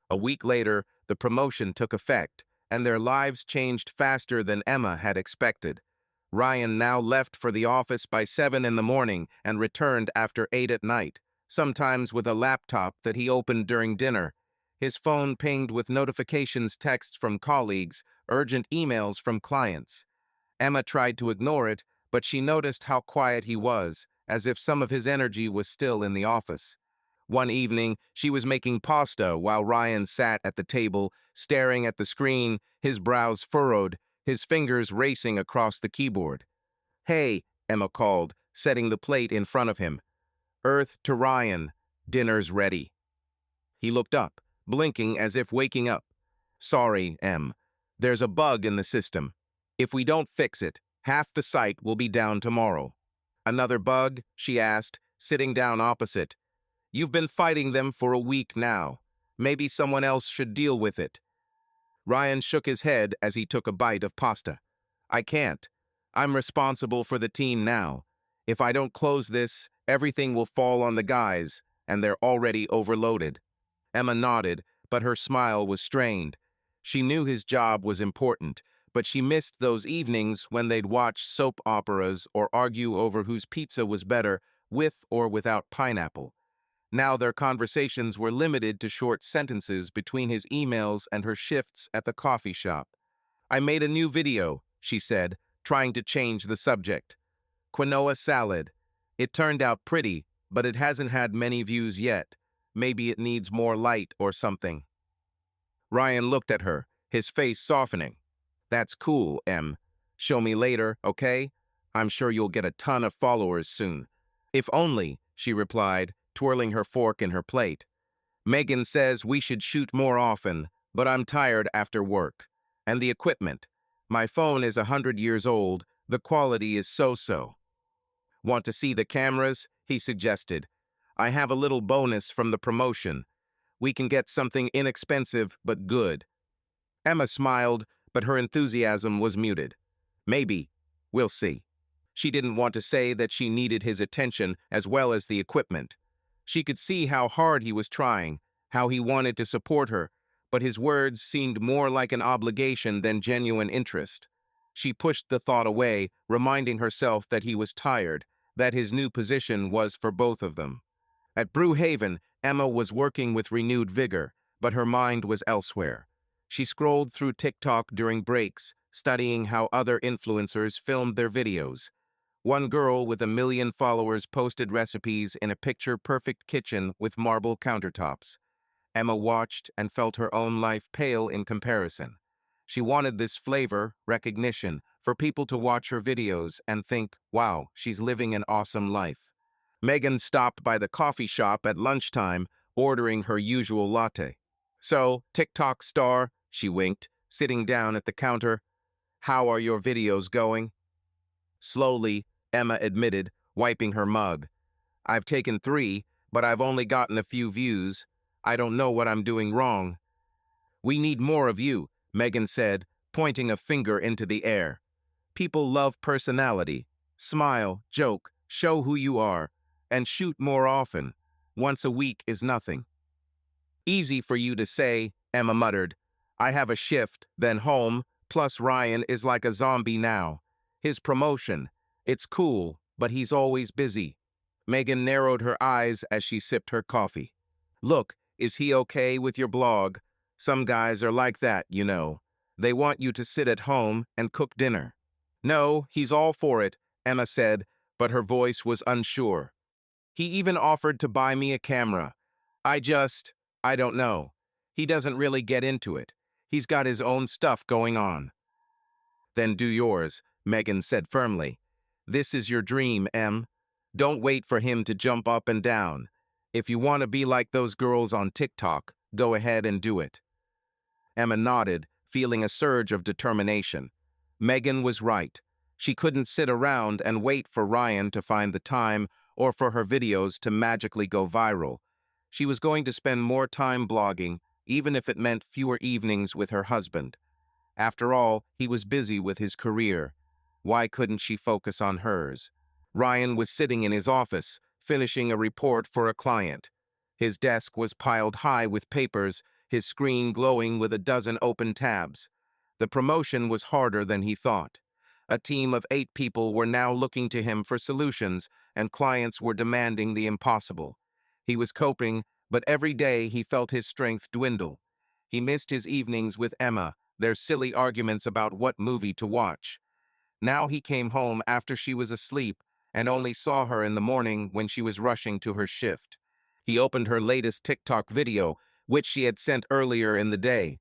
A week later, the promotion took effect, and their lives changed faster than Emma had expected. Ryan now left for the office by 7 in the morning and returned after 8 at night, sometimes with a laptop that he opened during dinner. His phone pinged with notifications, texts from colleagues, urgent emails from clients. Emma tried to ignore it, but she noticed how quiet he was, as if some of his energy was still in the office. One evening, she was making pasta while Ryan sat at the table, staring at the screen, his brows furrowed, his fingers racing across the keyboard. "Hey," Emma called, setting the plate in front of him. "Earth to Ryan. Dinner's ready." He looked up, blinking as if waking up. "Sorry, Em. There's a bug in the system. If we don't fix it, half the site will be down tomorrow." "Another bug?" she asked, sitting down opposite. "You've been fighting them for a week now. Maybe someone else should deal with it." Ryan shook his head as he took a bite of pasta. "I can't. I'm responsible for the team now. If I don't close this, everything will fall on the guys, and they're already overloaded." Emma nodded, but her smile was strained. She knew his job was important, but she missed those evenings when they'd watch soap operas or argue over whose pizza was better, with or without pineapple. Now their conversations were limited to short sentences between his emails and her shifts at the coffee shop. "I made a new video," she said, trying to change the subject. "Quinoa salad. It turned out pretty, but it hasn't had many views yet. Maybe it needs more light or something." Ryan looked at her, his face softening. "That's cool, Em. Show me later, okay? I'm sure you'll get a ton of followers soon." "If only," she replied, twirling her fork in her plate. "Megan says we should shoot more often, but I'm tired after work. And the equipment. My phone is 100 years old. The quality is so-so." Want to see the cameras? He suggested. I have a little bonus from the promotion. We can get something inexpensive but good. Emma smiled, but her enthusiasm was muted. Maybe. We'll see. She didn't want to say that she needed his attention as well as the equipment. She could see how hard he was trying, how he wanted to support her, but his words seemed more like an obligation than genuine interest. She pushed the thought away, reminding herself that he was tired, that his new position was for both of them. At Brewhaven, Emma was working with renewed vigor, but her mind was elsewhere. She scrolled through TikTok during breaks, studying how other influencers filmed their videos. One girl with 1 million followers posted recipes in a picture-perfect kitchen with marble countertops. Emma watched and felt her own life pale in comparison. She wanted this flavor, recognition, for people to watch her videos and think, wow, she's living an awesome life. Megan stopped by the coffee shop at lunchtime, ordering her usual latte. So, TikTok star, she winked, sitting down at the counter. How are your videos going? Slowly, Emma admitted, wiping her mug. I've taken 3, but I've only gotten a few views. I don't know what I'm doing wrong. We need more of you, Megan said, pointing a finger into the air. People love personality. Smile, joke, show who you are, and shoot more often. Once a week is nothing. Easy for you to say, Emma muttered. I have a shift, then home, plus Ryan is like a zombie now. His promotion. It's cool, but he's always busy. Megan narrowed her eyes as she sipped her coffee. Look, is he okay with your blog? Some guys are like that, you know. They want you to sit at home and cook dinner. No, he's all for it, Emma said, but her voice was unsure. He even offered to buy me a camera. I don't know. He doesn't really get into it. He's got his own stuff going on. Then do yours, Megan said firmly. This is your dream, Em. Don't wait for him to jump up and down. If you want to be like those girls on TikTok, go ahead and do it. Emma nodded, feeling a surge of determination. Megan was right. She couldn't sit around and wait for Ryan to find the time or for her videos to magically go viral. She was going to spend more time blogging, even if it meant fewer evenings with her husband. After all, he was busy with his career. Why couldn't she focus on hers? Ryan was sitting in his office, finishing a report for a client. His desk was piled high with papers, his screen glowing with a dozen open tabs. The promotion was harder than he thought. A team of 8 people were now looking to him for solutions, and clients were demanding the impossible. He was coping, but every day he felt his strength dwindle. He missed his evenings with Emma, their silly arguments about what movie to watch. Now he came home after she was asleep and only saw her in the morning when she was rushing to her shift. He opened her latest TikTok video, which she had sent earlier in the day.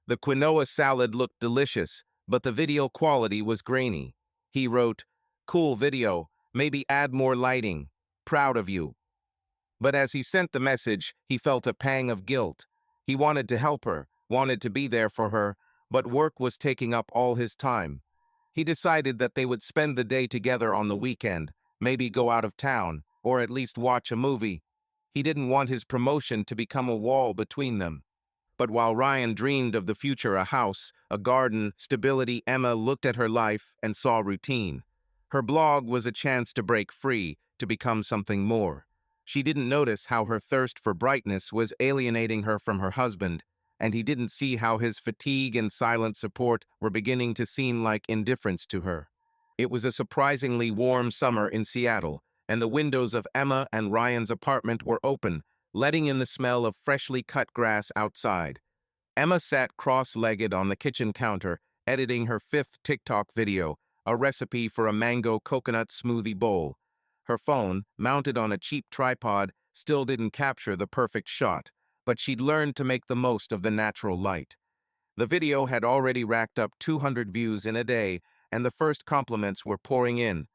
The quinoa salad looked delicious, but the video quality was grainy. He wrote, "Cool video, maybe add more lighting. Proud of you." But as he sent the message, he felt a pang of guilt. He wanted to help her, wanted to be there for her, but work was taking up all his time. He decided that they would spend the day together on the weekend, maybe go out of town, or at least watch a movie. He didn't want his promotion to become a wall between them. But while Ryan dreamed of the future, a house, a garden, stability, Emma looked at her life and saw routine. Her blog was a chance to break free, to become something more. She didn't notice how her thirst for brightness was alienating her from her husband, and he didn't see how his fatigue and silent support were beginning to seem like indifference to her. It was a surprisingly warm summer in Seattle, and the windows of Emma and Ryan's apartment were open, letting in the smell of freshly cut grass outside. Emma sat cross-legged on the kitchen counter, editing her 5th TikTok video, a recipe for a mango coconut smoothie bowl. Her phone, mounted on a cheap tripod, still didn't capture the perfect shot, but she'd learned to make the most of the natural light. The video had already racked up 200 views in a day, and the first compliments were pouring in.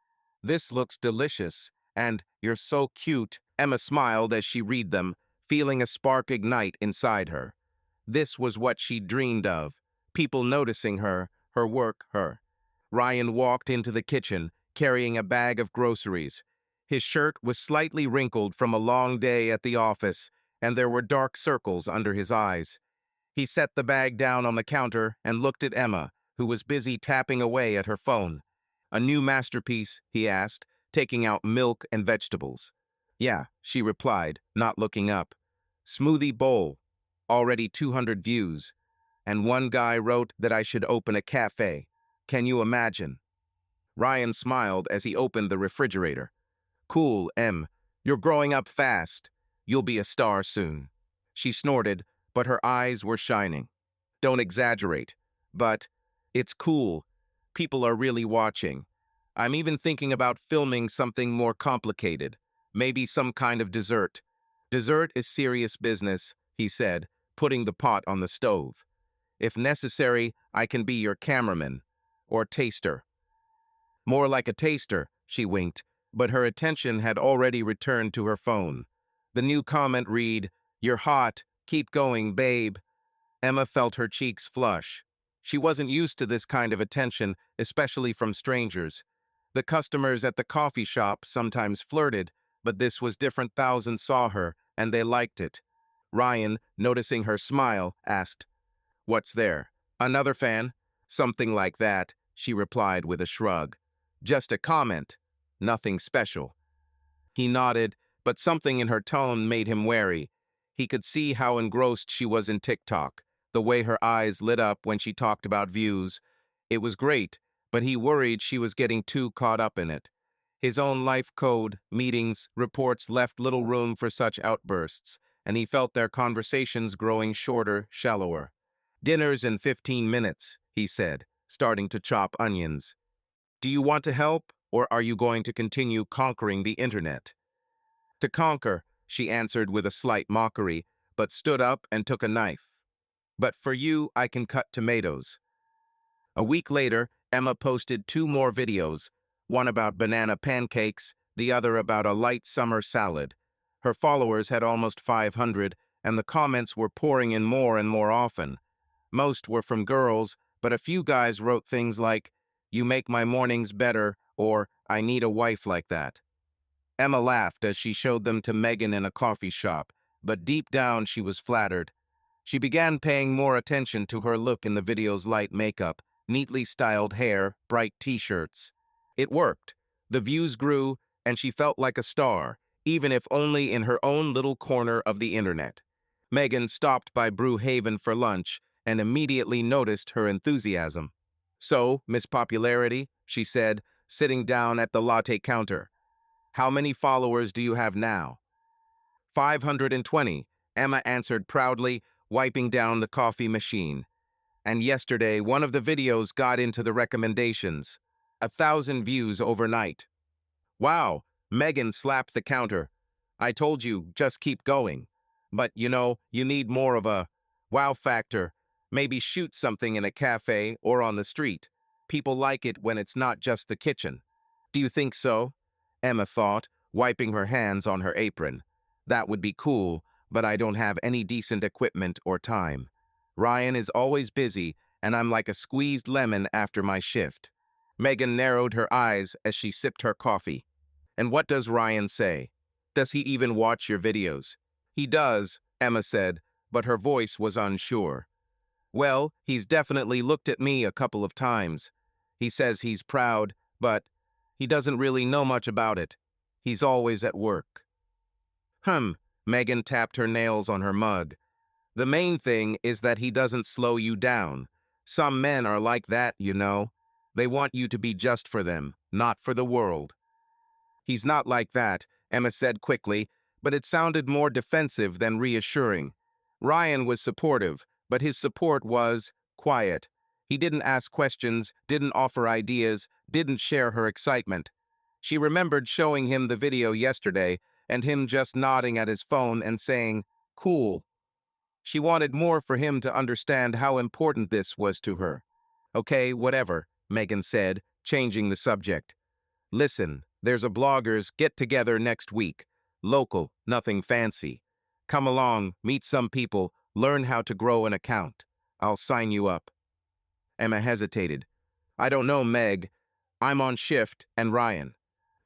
"This looks delicious," and "You're so cute." Emma smiled as she read them, feeling a spark ignite inside her. This was what she'd dreamed of, people noticing her, her work, her. Ryan walked into the kitchen, carrying a bag of groceries. His shirt was slightly wrinkled from a long day at the office, and there were dark circles under his eyes. He set the bag down on the counter and looked at Emma, who was busy tapping away at her phone. "A new masterpiece?" he asked, taking out milk and vegetables. "Yeah," she replied, not looking up. "Smoothie bowl. Already 200 views. And one guy wrote that I should open a cafe. Can you imagine?" Ryan smiled as he opened the refrigerator. "Cool, Em. You're growing up fast. You'll be a star soon." She snorted, but her eyes were shining. "Don't exaggerate. But it's cool. People are really watching. I'm even thinking about filming something more complicated. Maybe some kind of dessert." "Dessert is serious business," he said, putting the pot on the stove. "If necessary, I can be your cameraman. Or taster." "More like a taster," she winked, but her attention had already returned to her phone. The new comment read, "You're hot. Keep going, babe." Emma felt her cheeks flush. She wasn't used to this kind of attention, especially from strangers. The customers at the coffee shop sometimes flirted, but this was different. Thousands saw her, and they liked it. Ryan, noticing her smile, asked, "What's there? Another fan?" "Something like that," she replied with a shrug. "Just a comment. Nothing special." He nodded, but something in her tone made him wary. He could see how engrossed she was in TikTok, the way her eyes lit up when she talked about views. It was great, but he worried she was getting too caught up in it. His own life code, meetings, reports left little room for such outbursts, and he felt their conversations growing shorter, shallower. "Dinner's in 15 minutes, he said, starting to chop onions. "Do you want to help, or are you going to continue conquering the internet?" "To conquer," she answered with a slight mockery, but stood up and took a knife. "But for you, I can cut tomatoes." A week later, Emma posted 2 more videos, one about banana pancakes, the other about a light summer salad. Her followers had almost 500, and the comments were pouring in more and more often. Most were from girls, but a few guys wrote things like, "You make my mornings better," or "I need a wife like that." Emma laughed as she showed them to Megan in a coffee shop, but deep down she was flattered. She began paying more attention to her look in the video's light makeup, neatly styled hair, bright t-shirts. It worked. The views grew, and she felt like a star, even if only in her own little corner of the internet. Megan stopped by Brew Haven for lunch and immediately noticed her enthusiasm. "So, Miss Popularity," she said, sitting down at the latte counter, "how many followers do you have now?" 520, Emma answered proudly, wiping down the coffee machine. "And yesterday, one of the videos got into the recommendations. 1,000 views overnight." "Wow," Megan slapped the counter. "I told you, just keep going. But, you need more of a wow factor. Maybe shoot something in a cafe or on the street. People like it when it's not just the kitchen." "Do you think so?" Emma thought, wiping her hands on her apron. "That would be cool, but I don't have any decent equipment or time. Ryan is always busy, and I'm like a squeezed lemon after my shift." Megan narrowed her eyes as she sipped her coffee. "And what does Ryan say? Does he even watch your videos?" "He does," Emma said, but her voice was unsure. "Well, he's definitely looked at me a couple of times. He says he's proud, but he doesn't really know much about it. He's always at work." Megan tapped her nails on her mug. "The main thing is that he doesn't slow you down. Some men are like that, you know. They want you to be just for them, not for the world." "He's not like that," Emma said quickly, but it sounded more defensive than reassuring. Ryan was supportive, but his support was quiet. He didn't ask questions, didn't offer ideas, didn't share her excitement. She remembered showing him the video yesterday, and him just nodding at his phone and saying, "Cool." She wanted more for him to understand how important this was to her. "Okay, whatever," Megan said, changing the subject. "Listen, there's a bloggers get-together next week. Local, nothing fancy. Come along, meet some people, learn how to grow an account. I'll sign you up." Emma hesitated. "I don't know, Meg. I'm on shift, and Ryan."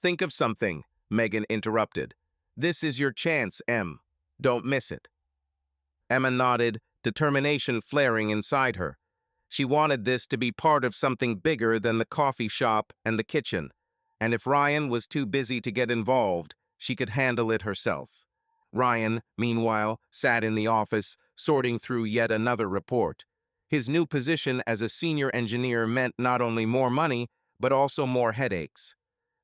"Think of something. Megan interrupted. "This is your chance, Em. Don't miss it." Emma nodded, determination flaring inside her. She wanted this to be part of something bigger than the coffee shop and the kitchen, and if Ryan was too busy to get involved, she could handle it herself. Ryan, meanwhile, sat in the office, sorting through yet another report. His new position as a senior engineer meant not only more money, but also more headaches.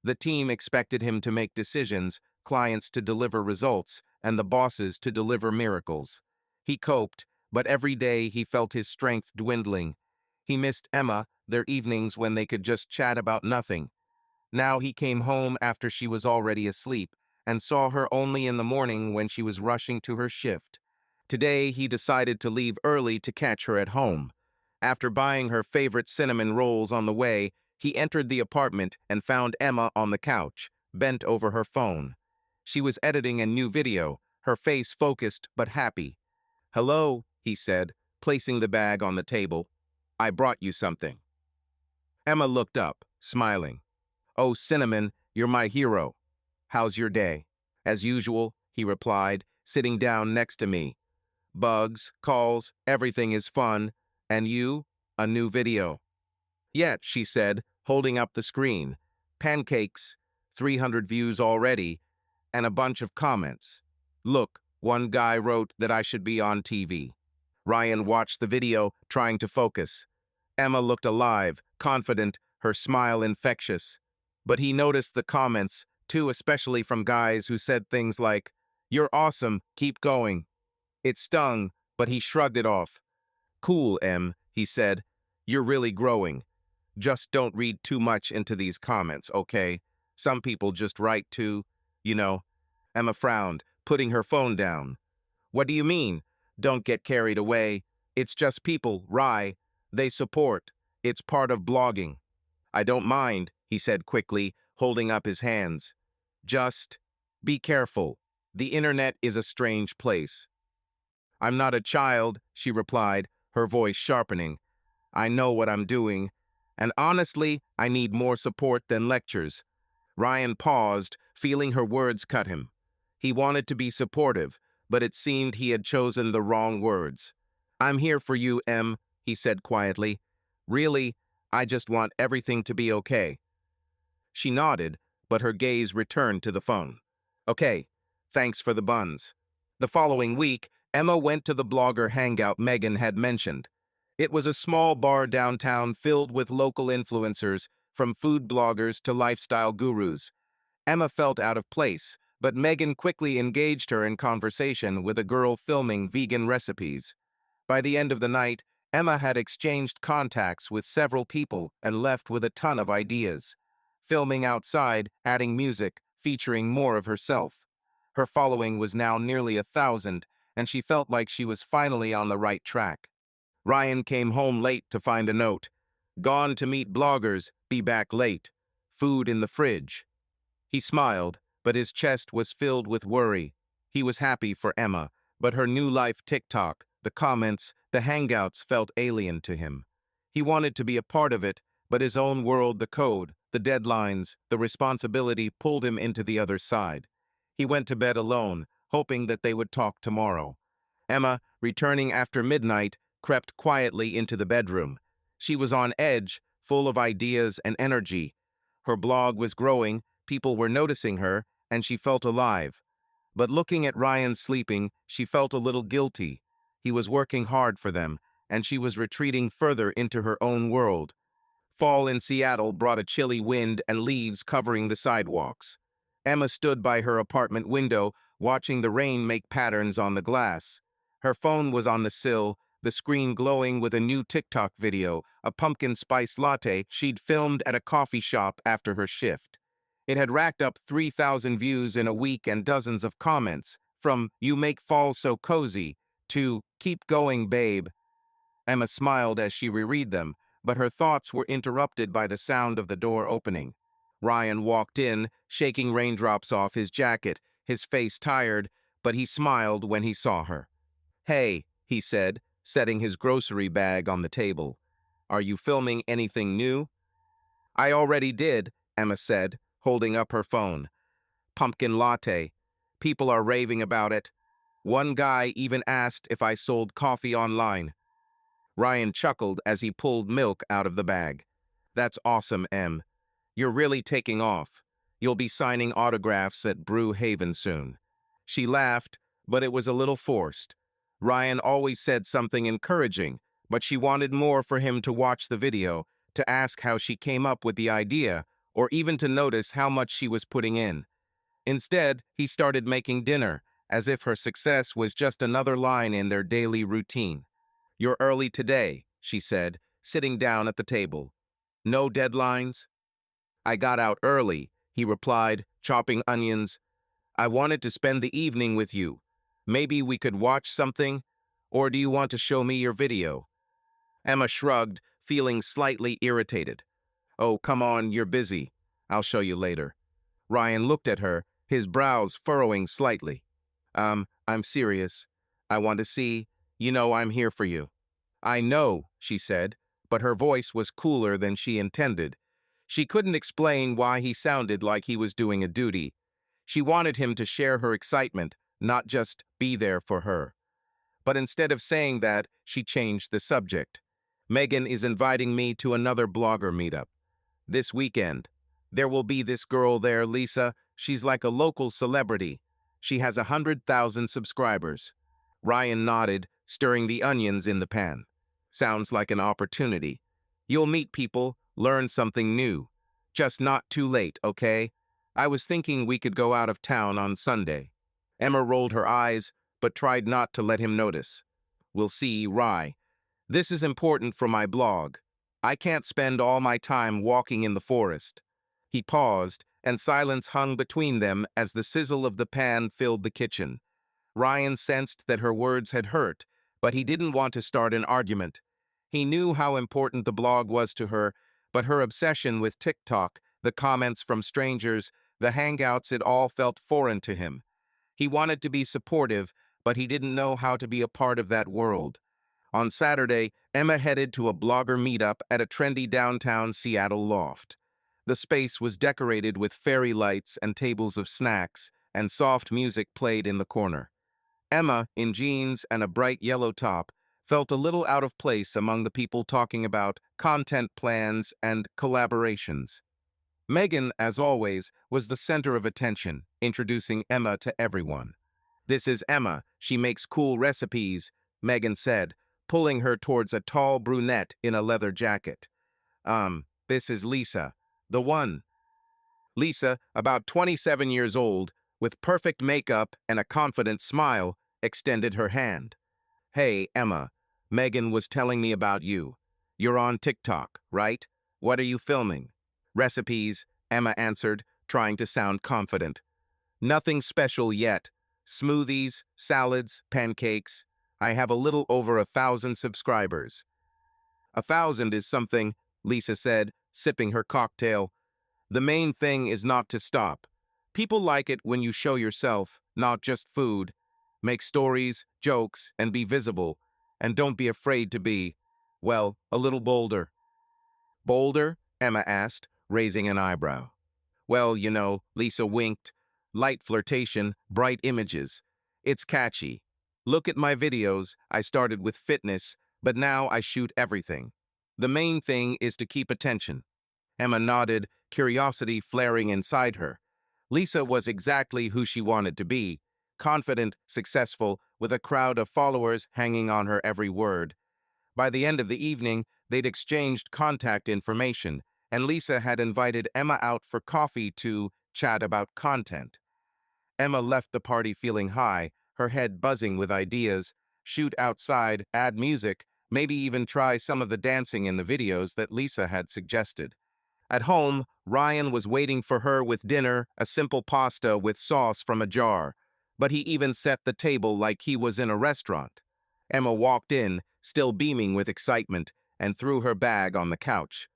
The team expected him to make decisions, clients to deliver results, and the bosses to deliver miracles. He coped, but every day he felt his strength dwindling. He missed Emma, their evenings when they could just chat about nothing. Now he came home after she was already asleep, and saw her only in the morning when she was rushing to her shift. Today he decided to leave early to catch her at home. After buying her favorite cinnamon rolls on the way, he entered the apartment and found Emma on the couch, bent over her phone. She was editing a new video, her face focused but happy. "Hello," he said, placing the bag on the table. "I brought you something." Emma looked up, smiling. "Oh, Cinnamon, you're my hero. How's your day?" "As usual," he replied, sitting down next to me. "Bugs, calls, everything is fun. And you? A new video." "Yet," she said, holding up the screen. "Pancakes, 300 views already, and a bunch of comments. Look, one guy wrote that I should be on TV." Ryan watched the video, trying to focus. Emma looked alive, confident, her smile infectious. But he noticed the comments, too, especially from guys who said things like, "You're awesome, keep going." It stung, but he shrugged it off. "Cool, Em," he said. "You're really growing. Just don't read too much into these comments, okay? Some people just write to, you know." Emma frowned, putting her phone down. "What do you mean? Don't get carried away. It's just people, Rye. They support. It's part of blogging." "I don't mind," he said quickly, holding up his hands. "Just be careful. The internet is a strange place." "I'm not a child," she replied, her voice sharpening. "I know what I'm doing. And honestly, I need more support than lectures." Ryan paused, feeling her words cut him. He wanted to be supportive, but it seemed he had chosen the wrong words. "I'm here for you, Em," he said quietly. "Really, I just want everything to be okay." She nodded, but her gaze returned to the phone. "Okay, thanks for the buns." The following week, Emma went to the blogger hangout Megan had mentioned. It was a small bar downtown filled with local influencers, from food bloggers to lifestyle gurus. Emma felt out of place, but Megan quickly engaged her in conversation with a girl filming vegan recipes. By the end of the night, Emma had exchanged contacts with several people and left with a ton of ideas. Filming outside, adding music, featuring more of herself. Her following was now nearly 1,000, and she felt like she was finally on the right track. Ryan came home late to find a note. "Gone to meet bloggers, be back late. Food in the fridge." He smiled, but his chest was filled with worry. He was happy for Emma, but her new life TikTok, the comments, the hangouts felt alien to him. He wanted to be a part of it, but his own world, the code, the deadlines, the responsibility pulled him into the other side. He went to bed alone, hoping that they would talk tomorrow. Emma, returning after midnight, crept quietly into the bedroom. She was on edge, full of ideas and energy. Her blog was growing, people were noticing her, and she felt alive. But looking at Ryan sleeping, she felt a little guilty. He was working hard for them, and she was retreating further into her own world. Fall in Seattle brought a chilly wind and leaves covering the sidewalks. Emma stood by her apartment window, watching the rain make patterns on the glass. Her phone was on the sill, the screen glowing with a new TikTok video, a pumpkin spice latte she'd filmed at a coffee shop after her shift. It had racked up 3,000 views in a week and dozens of comments, from "You make fall so cozy" to "Keep going, babe." Emma smiled as she reread them, but her thoughts were interrupted by the sound of the door opening. Ryan walked in, shaking raindrops off his jacket, his face tired, but he smiled when he saw her. "Hey," he said, setting his grocery bag on the table. "Are you filming anything new?" "I already did," Emma said, holding up her phone. pumpkin latte. People are raving about it. One guy even asked if I sold coffee online. Ryan chuckled as he pulled milk out of the bag. That's awesome, Em. You're really taking off. You'll be signing autographs at Brew Haven soon. She laughed, but it was a little forced. Ryan always said something encouraging, but she wanted more for him to watch the video, to ask how she came up with the idea, or even to notice how much she was putting in. Instead, he started making dinner, as if her success was just another line in their daily routine. You're early today, she said, sitting down at the table. No deadlines? I got out early, he replied, chopping onions. I wanted to spend the evening with you. Maybe we could watch something? Or do you want to show me your video? Emma shrugged, feeling slightly irritated. Oh, come on, you're busy. I'll show you later. Ryan looked at her, his brows furrowing slightly. I'm serious. I want to see. You know I'm here for you. I know, she said, but her voice was cooler than she intended. She couldn't explain why he sounded like he was doing a duty. She wanted him to share her excitement, not just be there for her. But instead of saying that, she changed the subject. Megan is inviting me to another blogger meetup. This weekend. There will be this girl there, Lisa. She's like a local celebrity. She has 100,000 subscribers. Ryan nodded, stirring the onions in the pan. Sounds like an opportunity. You'll meet people, learn something new. Just not too late, okay? I was thinking we could go out of town on Sunday. Emma rolled her eyes, but tried not to let him notice. We'll see, Rye. This is important for my blog. I can't spend all my time walking in the forest. He paused, and silence hung between them as the sizzle of the pan filled the kitchen. Ryan sensed that her words had hurt, but he didn't want to start an argument. He knew how important the blog was to her, but her obsession with TikTok, the comments from strangers, the hangouts, it all felt foreign to him. He wanted to be supportive, but he didn't know how to be a part of that world. On Saturday, Emma headed to a blogger meetup at a trendy downtown Seattle loft. The space was decorated with fairy lights and tables of snacks, and soft music played in the corner. Emma, in jeans and a bright yellow top, felt a little out of place among the people talking about content plans and collaborations. Megan, as always, was the center of attention, introducing Emma to everyone. This is Emma. She makes cool recipes, Megan said, pulling her towards a tall brunette in a leather jacket. This is Lisa, the one. Lisa, about 27 years old, with perfect makeup and a confident smile, extended her hand. Hey, Emma, Megan was telling me about you. You're on TikTok, right? What are you filming? Recipes, Emma answered, trying to sound confident. Nothing special yet. Smoothies, salads, pancakes. I have a little over 1,000 subscribers. 1,000 is something, Lisa said, sipping her cocktail. The main thing is not to stop. People like it when you show yourself, not just food. Make stories, jokes, and be visible. And don't be afraid to be, well, a little bolder. Bolder? Emma asked, raising an eyebrow. Well, you know, Lisa winked. Light flirtation, bright images. It's catchy. Look at my videos. I started with fitness, but now I shoot everything. The main thing is to keep attention. Emma nodded, curiosity flaring inside her. Lisa was exactly who she wanted to be, confident, successful, with a crowd of followers hanging on her every word. By the end of the evening, they'd exchanged contact information, and Lisa had invited Emma out for coffee to chat about content. Emma left the party feeling high, her head buzzing with ideas. Shoot outside, add music, maybe even try some of the dancing in the videos that Lisa had suggested. At home, Ryan was waiting for her with dinner, a simple pasta with sauce from a jar. But he even set the table like he was in a restaurant. Emma walked in, still beaming with excitement, and threw her bag on the couch.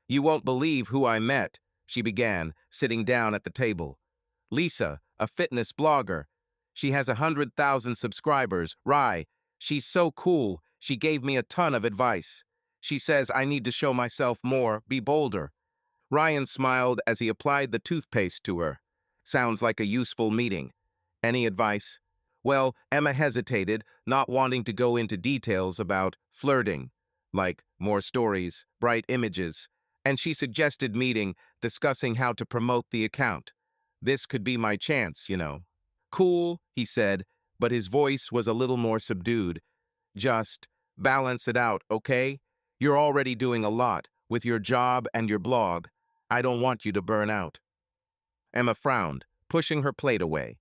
You won't believe who I met, she began, sitting down at the table. Lisa, a fitness blogger. She has 100,000 subscribers. Rye, she's so cool. She gave me a ton of advice. She says I need to show myself more, be bolder. Ryan smiled as he applied the toothpaste to her. Sounds like a useful meeting. Any advice? Well, Emma hesitated, not wanting to go into details about flirting, like more stories, bright images, and she suggested meeting, discussing how to promote the account. This could be my chance, you know. Cool, he said, but his voice was a little more subdued. Just balance it out, okay? You're already doing a lot with your job and your blog. I don't want you to burn out. Emma frowned, pushing her plate away.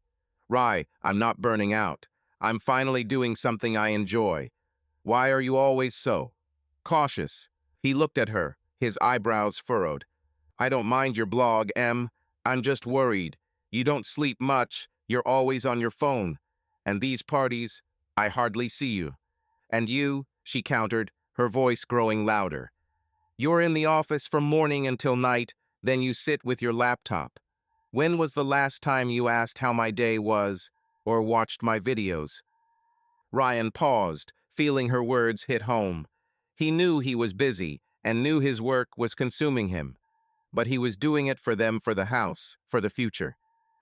Rye, I'm not burning out. I'm finally doing something I enjoy. Why are you always so cautious? He looked at her, his eyebrows furrowed. I don't mind your blog, Em. I'm just worried. You don't sleep much. You're always on your phone. And these parties, I hardly see you. And you, she countered, her voice growing louder. You're in the office from morning until night, then you sit with your laptop. When was the last time you asked how my day was, or watched my videos? Ryan paused, feeling her words hit home. He knew he was busy, and knew his work was consuming him. But he was doing it for them, for the house, for the future.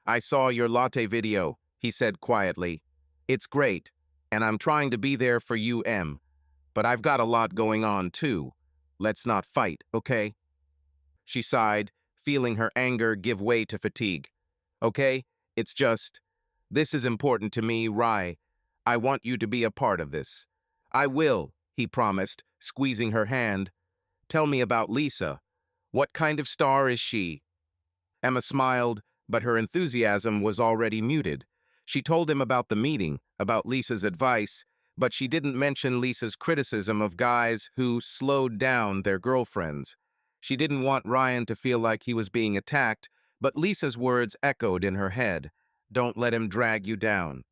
I saw your latte video, he said quietly. It's great, and I'm trying to be there for you, Em. But I've got a lot going on, too. Let's not fight, okay? She sighed, feeling her anger give way to fatigue. Okay, it's just, this is important to me, Rye. I want you to be a part of this. I will, he promised, squeezing her hand. Tell me about Lisa. What kind of star is she? Emma smiled, but her enthusiasm was already muted. She told him about the meeting, about Lisa's advice, but she didn't mention Lisa's criticism of guys who slowed down their girlfriends. She didn't want Ryan to feel like he was being attacked, but Lisa's words echoed in her head. Don't let him drag you down.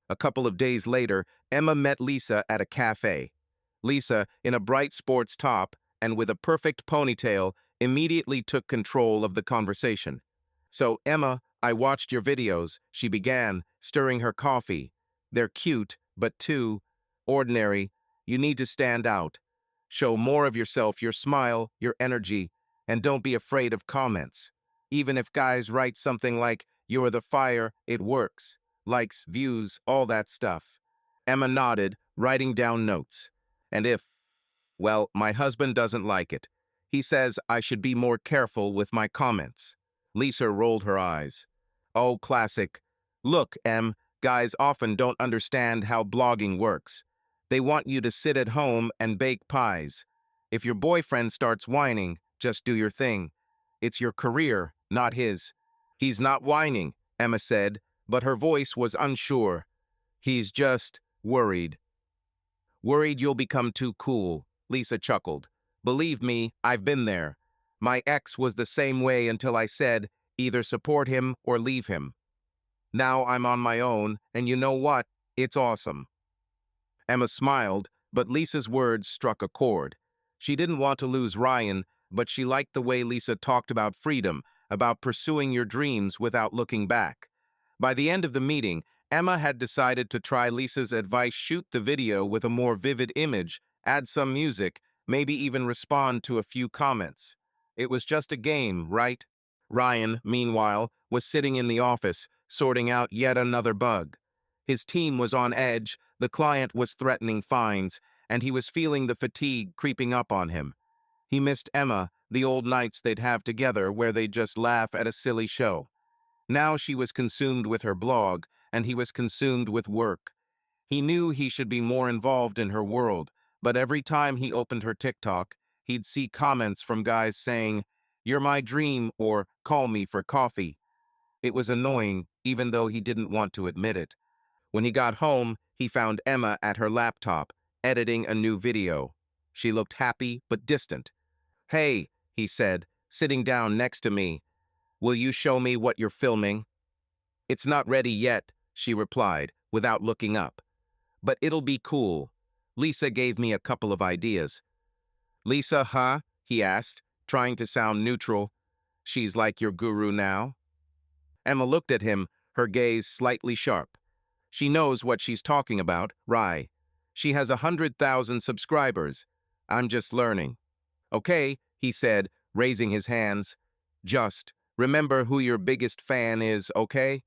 A couple of days later, Emma met Lisa at a cafe. Lisa, in a bright sports top and with a perfect ponytail, immediately took control of the conversation. So, Emma, I watched your videos, she began, stirring her coffee. They're cute, but too ordinary. You need to stand out. Show more of yourself, your smile, your energy, and don't be afraid of comments. Even if guys write something like, you're the fire, it works. Likes, views, all that stuff. Emma nodded, writing down notes. And if, well, my husband doesn't like it. He says I should be more careful with my comments. Lisa rolled her eyes. Oh, classic. Look, Em, guys often don't understand how blogging works. They want you to sit at home and bake pies. If your boyfriend starts whining, just do your thing. It's your career, not his. He's not whining, Emma said, but her voice was unsure. He's just worried. Worried you'll become too cool, Lisa chuckled. Believe me, I've been there. My ex was the same way until I said, either support him or leave him. Now I'm on my own, and you know what? It's awesome. Emma smiled, but Lisa's words struck a chord. She didn't want to lose Ryan, but she liked the way Lisa talked about freedom, about pursuing your dreams without looking back. By the end of the meeting, Emma had decided to try Lisa's advice: shoot the video with a more vivid image, add some music, maybe even respond to a few comments. It was just a game, right? Ryan, meanwhile, was sitting in the office, sorting out yet another bug. His team was on edge, the client was threatening fines, and he was feeling the fatigue creeping up on him. He missed Emma, the old nights they'd have together where they'd just laugh at a silly show. Now she was consumed with her blog, and he was consumed with work. He knew he should be more involved in her world, but every time he opened her TikTok, he'd see comments from guys saying, "You're my dream," or "Call me for coffee." It was annoying, even though he didn't want to admit it. When he got home, he found Emma at her laptop, editing a new video. She looked happy but distant. "Hey," he said, sitting down next to me. "Will you show me what you're filming?" "It's not ready yet," she replied, without looking up. "But it'll be cool. Lisa gave me a couple of ideas." "Lisa, huh?" he asked, trying to sound neutral. "She's like your guru now?" Emma looked at him, her gaze slightly sharp. "She knows what she's talking about, Rye. She has 100,000 subscribers. I'm just learning." "Okay," he said, raising his hands. "Just Remember who your biggest fan is, okay?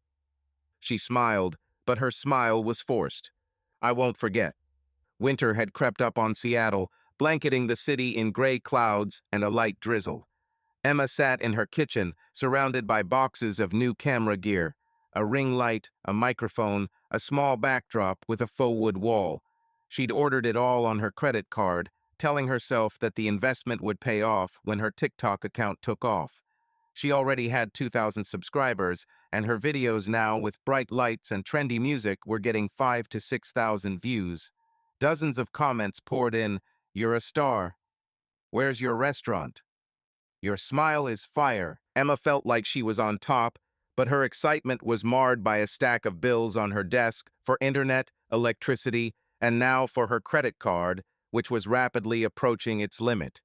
She smiled, but her smile was forced. I won't forget. Winter had crept up on Seattle, blanketing the city in gray clouds and a light drizzle. Emma sat in her kitchen, surrounded by boxes of new camera gear, a ring light, a microphone, a small backdrop with a faux wood wall. She'd ordered it all on her credit card, telling herself that the investment would pay off when her TikTok account took off. She already had 2,000 subscribers, and her videos now with bright lights and trendy music were getting 5 to 6,000 views. Dozens of comments poured in, "You're a star. Where's your restaurant? Your smile is fire." Emma felt like she was on top, but her excitement was marred by a stack of bills on her desk for internet, electricity, and now for her credit card, which was rapidly approaching its limit.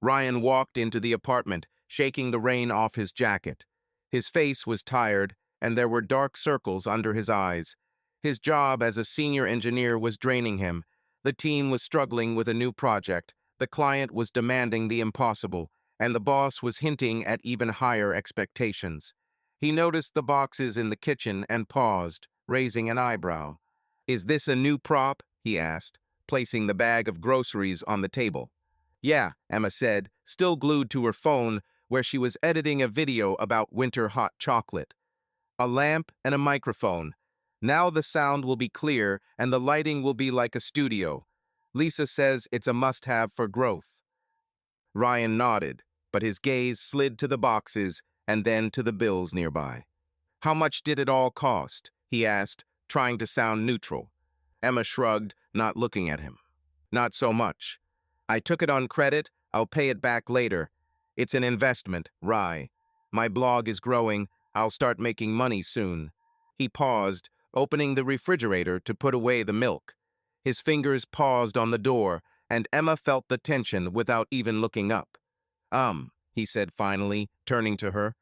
Ryan walked into the apartment, shaking the rain off his jacket. His face was tired, and there were dark circles under his eyes. His job as a senior engineer was draining him. The team was struggling with a new project, the client was demanding the impossible, and the boss was hinting at even higher expectations. He noticed the boxes in the kitchen and paused, raising an eyebrow. "Is this a new prop?" he asked, placing the bag of groceries on the table. "Yeah," Emma said, still glued to her phone, where she was editing a video about winter hot chocolate. "A lamp and a microphone. Now the sound will be clear and the lighting will be like a studio. Lisa says it's a must-have for growth." Ryan nodded, but his gaze slid to the boxes and then to the bills nearby. "How much did it all cost?" he asked, trying to sound neutral. Emma shrugged, not looking at him. "Not so much. I took it on credit, I'll pay it back later. It's an investment, Rye. My blog is growing, I'll start making money soon." He paused, opening the refrigerator to put away the milk. His fingers paused on the door, and Emma felt the tension without even looking up. He said finally, turning to her.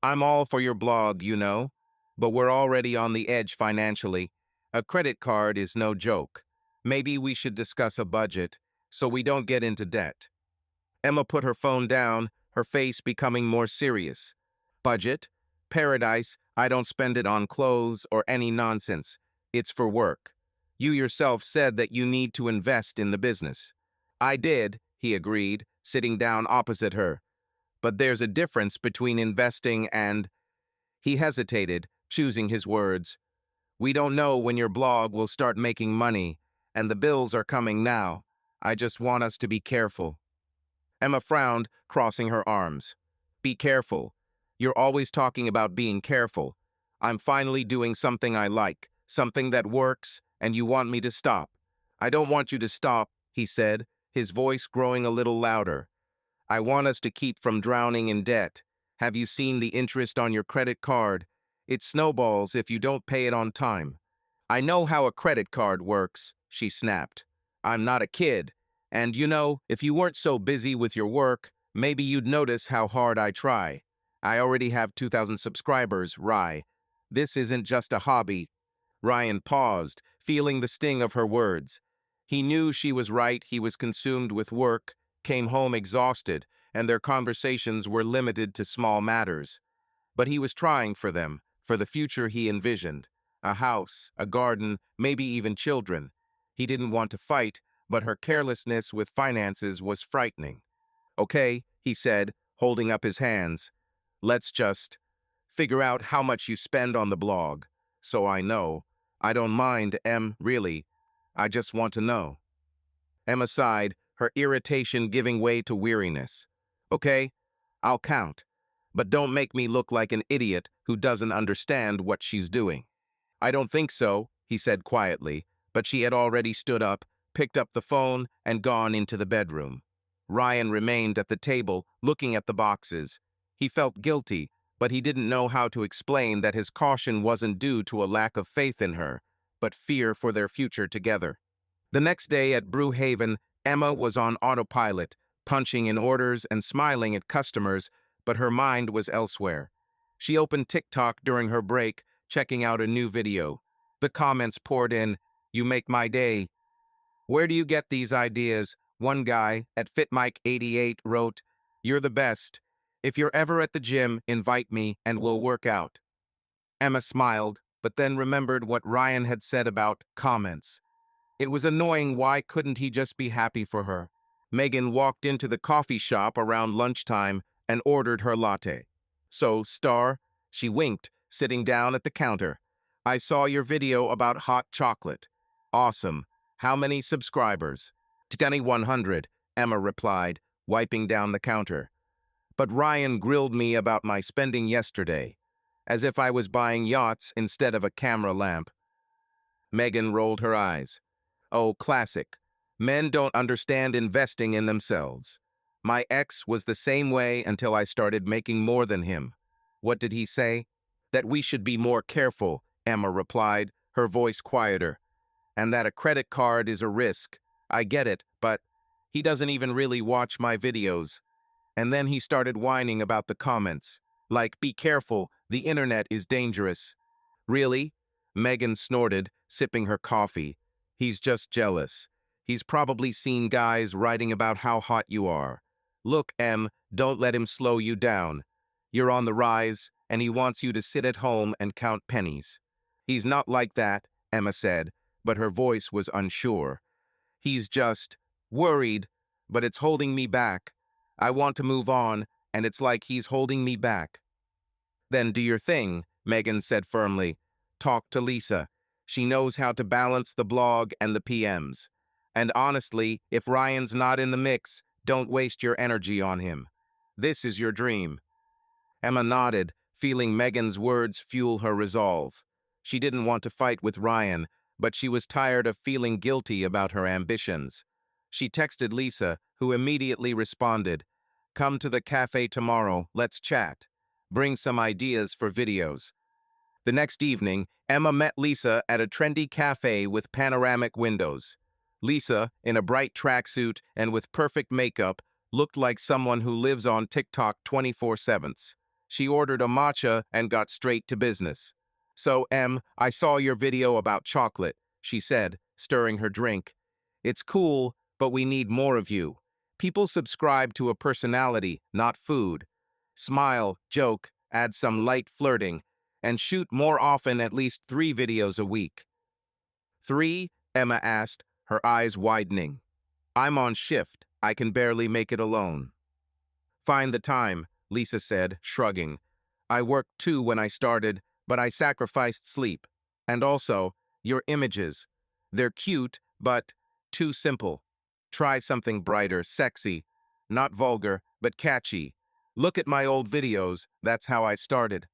"I'm all for your blog, you know, but we're already on the edge financially. A credit card is no joke. Maybe we should discuss a budget, so we don't get into debt." Emma put her phone down, her face becoming more serious. "Budget? Paradise, I don't spend it on clothes or any nonsense. It's for work. You yourself said that you need to invest in the business." "I did," he agreed, sitting down opposite her. "But there's a difference between investing and—" He hesitated, choosing his words. "We don't know when your blog will start making money, and the bills are coming now. I just want us to be careful." Emma frowned, crossing her arms. "Be careful. You're always talking about being careful. I'm finally doing something I like, something that works, and you want me to stop." "I don't want you to stop," he said, his voice growing a little louder. "I want us to keep from drowning in debt. Have you seen the interest on your credit card? It snowballs if you don't pay it on time." "I know how a credit card works," she snapped. "I'm not a kid. And you know, if you weren't so busy with your work, maybe you'd notice how hard I try. I already have 2,000 subscribers, Rye. This isn't just a hobby." Ryan paused, feeling the sting of her words. He knew she was right, he was consumed with work, came home exhausted, and their conversations were limited to small matters. But he was trying for them, for the future he envisioned. A house, a garden, maybe even children. He didn't want to fight, but her carelessness with finances was frightening. "Okay," he said, holding up his hands. "Let's just figure out how much you spend on the blog, so I know. I don't mind, really. I just want to know." Emma sighed, her irritation giving way to weariness. "Okay, I'll count. But don't make me look like an idiot who doesn't understand what she's doing." "I don't think so," he said quietly, but she had already stood up, picked up the phone, and gone into the bedroom. Ryan remained at the table, looking at the boxes. He felt guilty, but he didn't know how to explain that his caution wasn't due to a lack of faith in her, but fear for their future together. The next day at Brewhaven, Emma was on autopilot, punching in orders and smiling at customers, but her mind was elsewhere. She opened TikTok during her break, checking out a new video. The comments poured in, "You make my day. Where do you get these ideas?" One guy, at FitMike88, wrote, "You're the best. If you're ever at the gym, invite me and we'll work out. Emma smiled, but then remembered what Ryan had said about comments. It was annoying. Why couldn't he just be happy for her? Megan walked into the coffee shop around lunchtime and ordered her latte. So, Star, she winked, sitting down at the counter. I saw your video about hot chocolate. Awesome. How many subscribers? 2,100, Emma replied, wiping down the counter. But Ryan grilled me about my spending yesterday, as if I was buying yachts instead of a camera lamp. Megan rolled her eyes. Oh, classic. Men don't understand investing in themselves. My ex was the same way until I started making more than him. What did he say? That we should be more careful, Emma replied, her voice quieter. And that a credit card is a risk. I get it, but he doesn't even really watch my videos. And then he started whining about the comments. Like, be careful, the internet is dangerous. Really? Megan snorted, sipping her coffee. He's just jealous. He's probably seen guys writing about how hot you are. Look, Em, don't let him slow you down. You're on the rise, and he wants you to sit at home and count pennies. He's not like that, Emma said, but her voice was unsure. He's just worried, but it's holding me back. I want to move on, and it's like he's holding me back. Then do your thing, Megan said firmly. Talk to Lisa. She knows how to balance the blog and the PMs. And honestly, if Ryan's not in the mix, don't waste your energy on him. This is your dream. Emma nodded, feeling Megan's words fuel her resolve. She didn't want to fight with Ryan, but she was tired of feeling guilty about her ambitions. She texted Lisa, who immediately responded, Come to the cafe tomorrow, let's chat. Bring some ideas for videos. The next evening, Emma met Lisa at a trendy cafe with panoramic windows. Lisa, in a bright tracksuit and with perfect makeup, looked like someone who lives on TikTok 24/7. She ordered a matcha and got straight to business. So, Em, I saw your video about chocolate, she said, stirring her drink. It's cool, but we need more of you. People subscribe to a personality, not food. Smile, joke, add some light flirting, and shoot more often, at least 3 videos a week. 3? Emma asked, her eyes widening. I'm on shift. I can barely make it alone. Find the time, Lisa said, shrugging. I worked 2 when I started, but I sacrificed sleep. And also, your images. They're cute, but too simple. Try something brighter, sexy. Not vulgar, but catchy. Look at my old videos, that's how I started.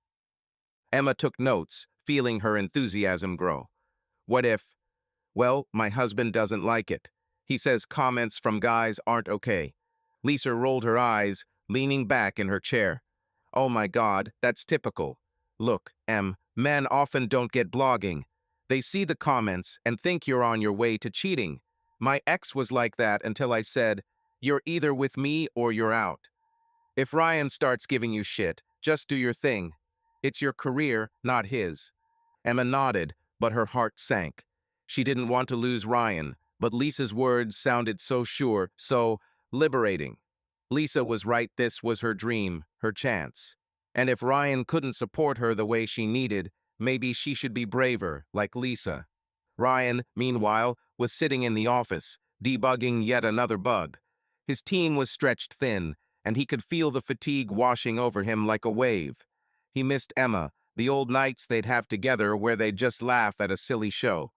Emma took notes, feeling her enthusiasm grow. What if? Well, my husband doesn't like it. He says comments from guys aren't okay. Lisa rolled her eyes, leaning back in her chair. Oh my God, that's typical. Look, Em, men often don't get blogging. They see the comments and think you're on your way to cheating. My ex was like that until I said, you're either with me or you're out. If Ryan starts giving you shit, just do your thing. It's your career, not his. Emma nodded, but her heart sank. She didn't want to lose Ryan, but Lisa's words sounded so sure, so liberating. Lisa was right, this was her dream, her chance. And if Ryan couldn't support her the way she needed, maybe she should be braver, like Lisa. Ryan, meanwhile, was sitting in the office, debugging yet another bug. His team was stretched thin, and he could feel the fatigue washing over him like a wave. He missed Emma, the old nights they'd have together where they'd just laugh at a silly show.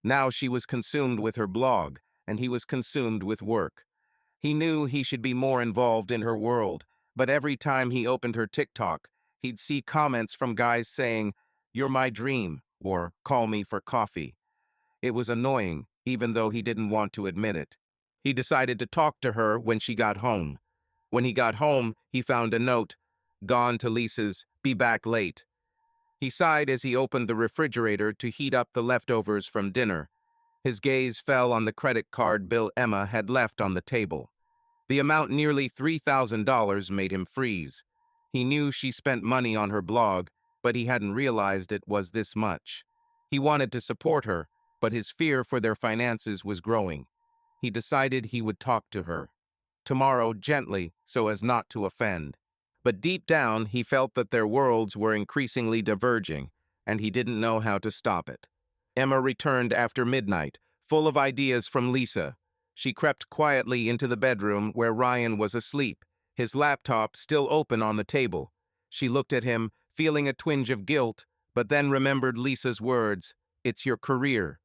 Now she was consumed with her blog, and he was consumed with work. He knew he should be more involved in her world, but every time he opened her TikTok, he'd see comments from guys saying, "You're my dream," or "Call me for coffee." It was annoying, even though he didn't want to admit it. He decided to talk to her when she got home. When he got home, he found a note, "Gone to Lisa's, be back late." He sighed as he opened the refrigerator to heat up the leftovers from dinner. His gaze fell on the credit card bill Emma had left on the table. The amount, nearly $3,000, made him freeze. He knew she spent money on her blog, but he hadn't realized it was this much. He wanted to support her, but his fear for their finances was growing. He decided he would talk to her. Tomorrow, gently, so as not to offend. But deep down, he felt that their worlds were increasingly diverging, and he didn't know how to stop it. Emma returned after midnight, full of ideas from Lisa. She crept quietly into the bedroom where Ryan was asleep, his laptop still open on the table. She looked at him, feeling a twinge of guilt, but then remembered Lisa's words, "It's your career."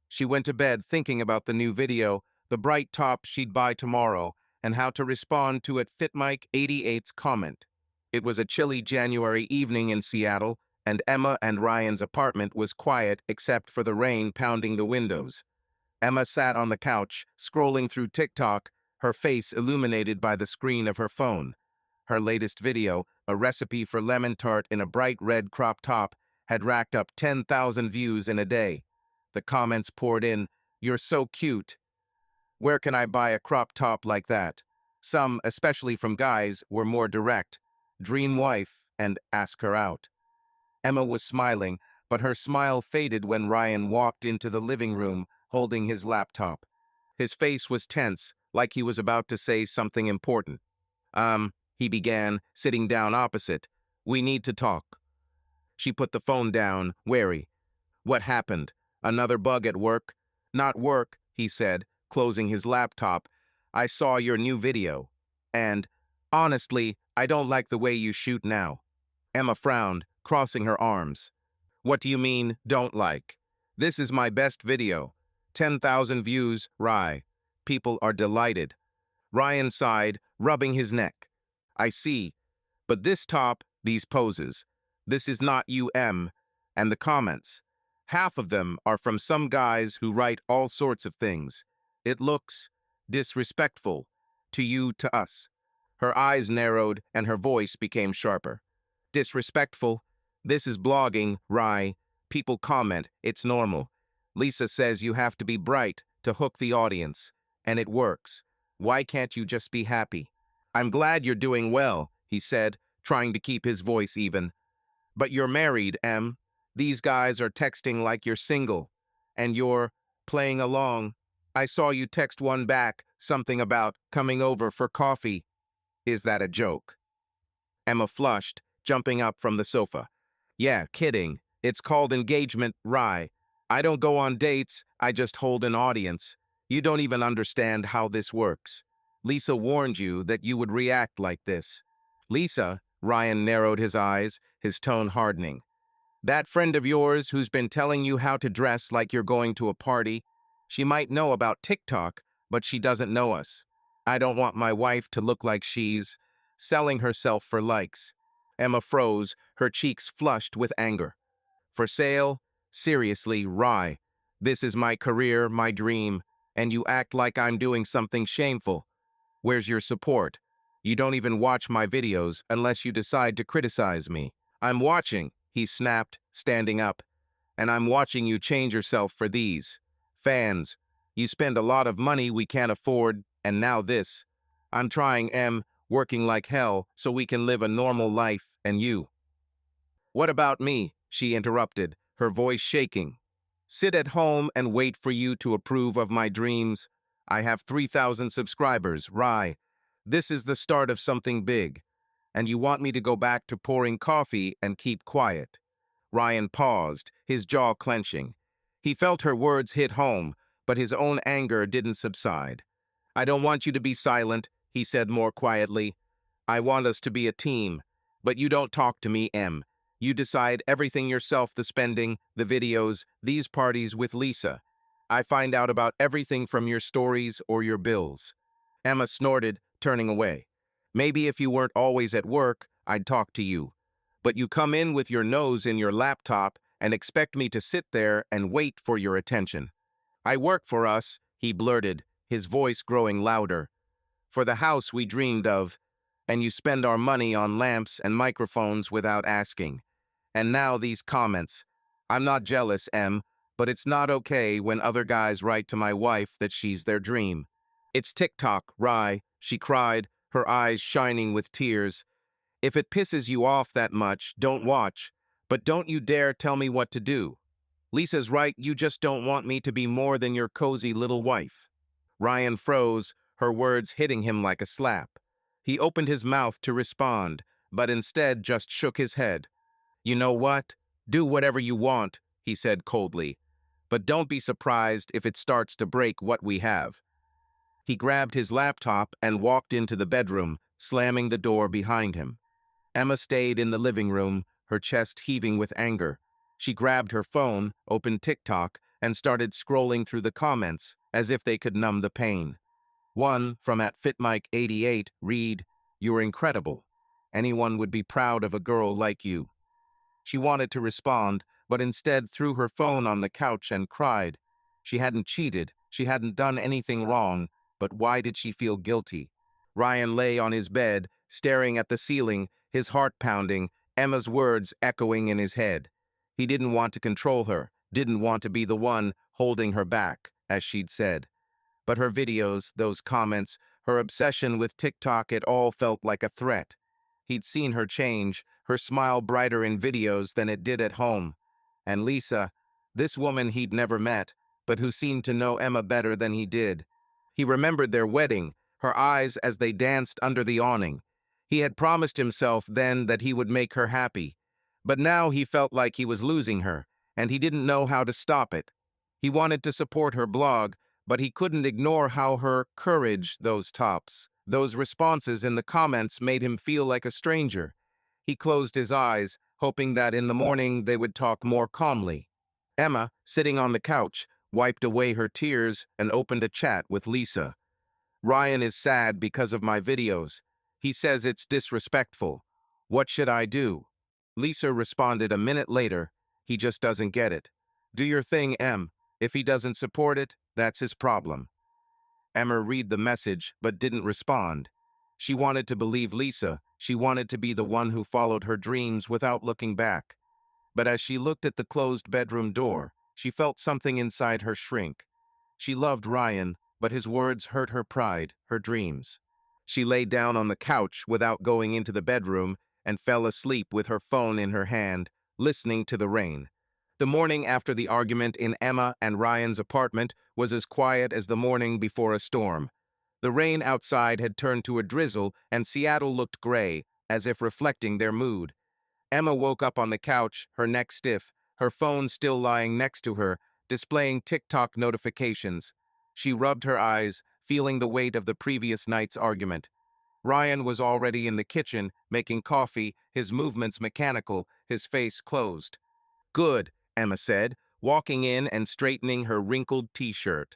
She went to bed thinking about the new video, the bright top she'd buy tomorrow, and how to respond to it FitMike88's comment. It was a chilly January evening in Seattle, and Emma and Ryan's apartment was quiet except for the rain pounding the windows. Emma sat on the couch, scrolling through TikTok, her face illuminated by the screen of her phone. Her latest video, a recipe for lemon tart in a bright red crop top, had racked up 10,000 views in a day. The comments poured in, "You're so cute. Where can I buy a crop top like that?" Some, especially from guys, were more direct. "Dream wife," and "ask her out." Emma was smiling, but her smile faded when Ryan walked into the living room, holding his laptop. His face was tense, like he was about to say something important. He began, sitting down opposite. "We need to talk." She put the phone down, wary. "What happened? Another bug at work?" "Not work," he said, closing his laptop. "I saw your new video. And, honestly, I don't like the way you shoot now." Emma frowned, crossing her arms. "What do you mean, don't like? This is my best video. 10,000 views, Rye. People are delighted." Ryan sighed, rubbing his neck. "I see. But this top, these poses, this is not you, Em. And the comments. Half of them are from some guys who write all sorts of things. It looks disrespectful. To you, to us." Her eyes narrowed and her voice became sharper. "Disrespectful? This is blogging, Rye. People comment, it's normal. Lisa says you have to be bright to hook the audience. And it works. Why can't you just be happy?" "I'm glad you're doing well," he said, trying to keep his voice even. "But you're married, Em. These guys are texting like you're single. And you're playing along. I saw you text one back, something about coming over for coffee. Is that a joke?" Emma flushed, jumping up from the sofa. "Yeah, kidding. It's called engagement, Rye. I don't go on dates, I just hold an audience. You don't even understand how this works. Lisa warned you that you would react like this." "Lisa?" Ryan narrowed his eyes, his tone hardening. "That friend of yours who's been telling you how to dress like you're going to a party? She might know about TikTok, but she doesn't know us. I don't want my wife to look like she's selling herself for likes." Emma froze, her cheeks flushed with anger. "For sale? Seriously, Rye. This is my career, my dream, and you act like I'm doing something shameful. Where's your support? You don't even watch my videos unless you decide to criticize me." "I'm watching," he snapped, standing up. "And I'm watching you change yourself for these fans. You spend a lot of money we can't afford, and now this. I'm trying, working like hell so we can live a normal life, and you." "What about me?" she interrupted, her voice shaking. "Sit at home and wait for you to approve of my dreams? I have 3,000 subscribers, Rye. This is the start of something big. And you want me to go back to pouring coffee and keep quiet?" Ryan paused, his jaw clenching. He felt her words hit home, but his own anger didn't subside. "I don't want you to be silent," he said more quietly. "I want us to be a team. But you don't talk to me, Em. You decide everything yourself, the spending, the videos, these parties with Lisa. I find out about everything from your stories or your bills." Emma snorted, turning away. "Maybe if you weren't always at work, I'd talk to you. But you come in with your nose in your laptop and expect me to sit there and wait for your attention." "I work for us," he blurted, his voice growing louder. "For the house we dreamed of. And you spend our money on lamps and microphones without asking. And now these comments. I'm not jealous, Em, but it's not okay when other guys write to my wife that she's their dream." "It's TikTok, Rye," she cried, her eyes shining with tears. "If it pisses you off that much, don't watch. But don't you dare tell me what to do. Lisa's right, you just don't want me to be more than your cozy little wife." Ryan froze, her words hitting him like a slap. He opened his mouth to respond, but instead just shook his head. "You know what? Do whatever you want," he said coldly. "But don't be surprised if it starts to break what we have." He grabbed his laptop and walked into the bedroom, slamming the door behind him. Emma stayed in the living room, her chest heaving with anger. She grabbed her phone, opened TikTok, and started scrolling through the comments as if they could numb the pain. One, from @FitMike88, read, "You're incredible. Anyone would be proud of a girl like you." She wanted to respond, but instead threw her phone on the couch and cried. She hadn't cheated, she hadn't done anything wrong, but why did she feel guilty? Ryan lay on his bed, staring at the ceiling, his heart pounding, Emma's words echoing in his head. He didn't want to control her, didn't want to be the one holding her back, as she'd said. But her videos, those comments, her obsession with TikTok, it all felt like a threat. He'd seen her change, her smile brighter in videos than it did at home. And Lisa, this woman he'd never met, but who seemed to know Emma better than he did. He remembered their wedding, her eyes as they danced under the awning. He had promised himself then that he would make her happy. But now he felt like he was losing her, and he didn't know how to stop it. He wanted to support her blog, but he couldn't ignore how her courage, those tops, those responses in the comments made him feel like a stranger. He closed his eyes, hoping that in the morning they would talk more calmly. Emma, sitting on the couch, wiped away her tears and opened a chat with Lisa. "Ryan is sad because of my videos. He says it's disrespectful. What should I do?" Lisa responded a minute later, "He just doesn't get it. Do your thing, Em. If he doesn't support it, that's his problem." Emma read the message but didn't respond. She wanted to believe Lisa. She wanted to be the one who followed her dreams without looking back. But as she looked at the closed bedroom door, she felt something inside her shrink. She loved Ryan, but his words hurt her pride, her dreams. She lay down on the couch without going into the bedroom and fell asleep with her phone in her hand, listening to the rain. The morning after the argument in Emma and Ryan's apartment was as quiet as the morning before a storm. The rain outside had turned to a drizzle, and Seattle looked gray, as if reflecting their mood. Emma woke up on the couch, her neck stiff, her phone still lying next to her, displaying TikTok notifications. She rubbed her eyes, feeling the weight of the previous night's argument. Ryan was already in the kitchen, making coffee, his movements mechanical, his face closed. "Good," Emma said, walking in and straightening her wrinkled t-shirt.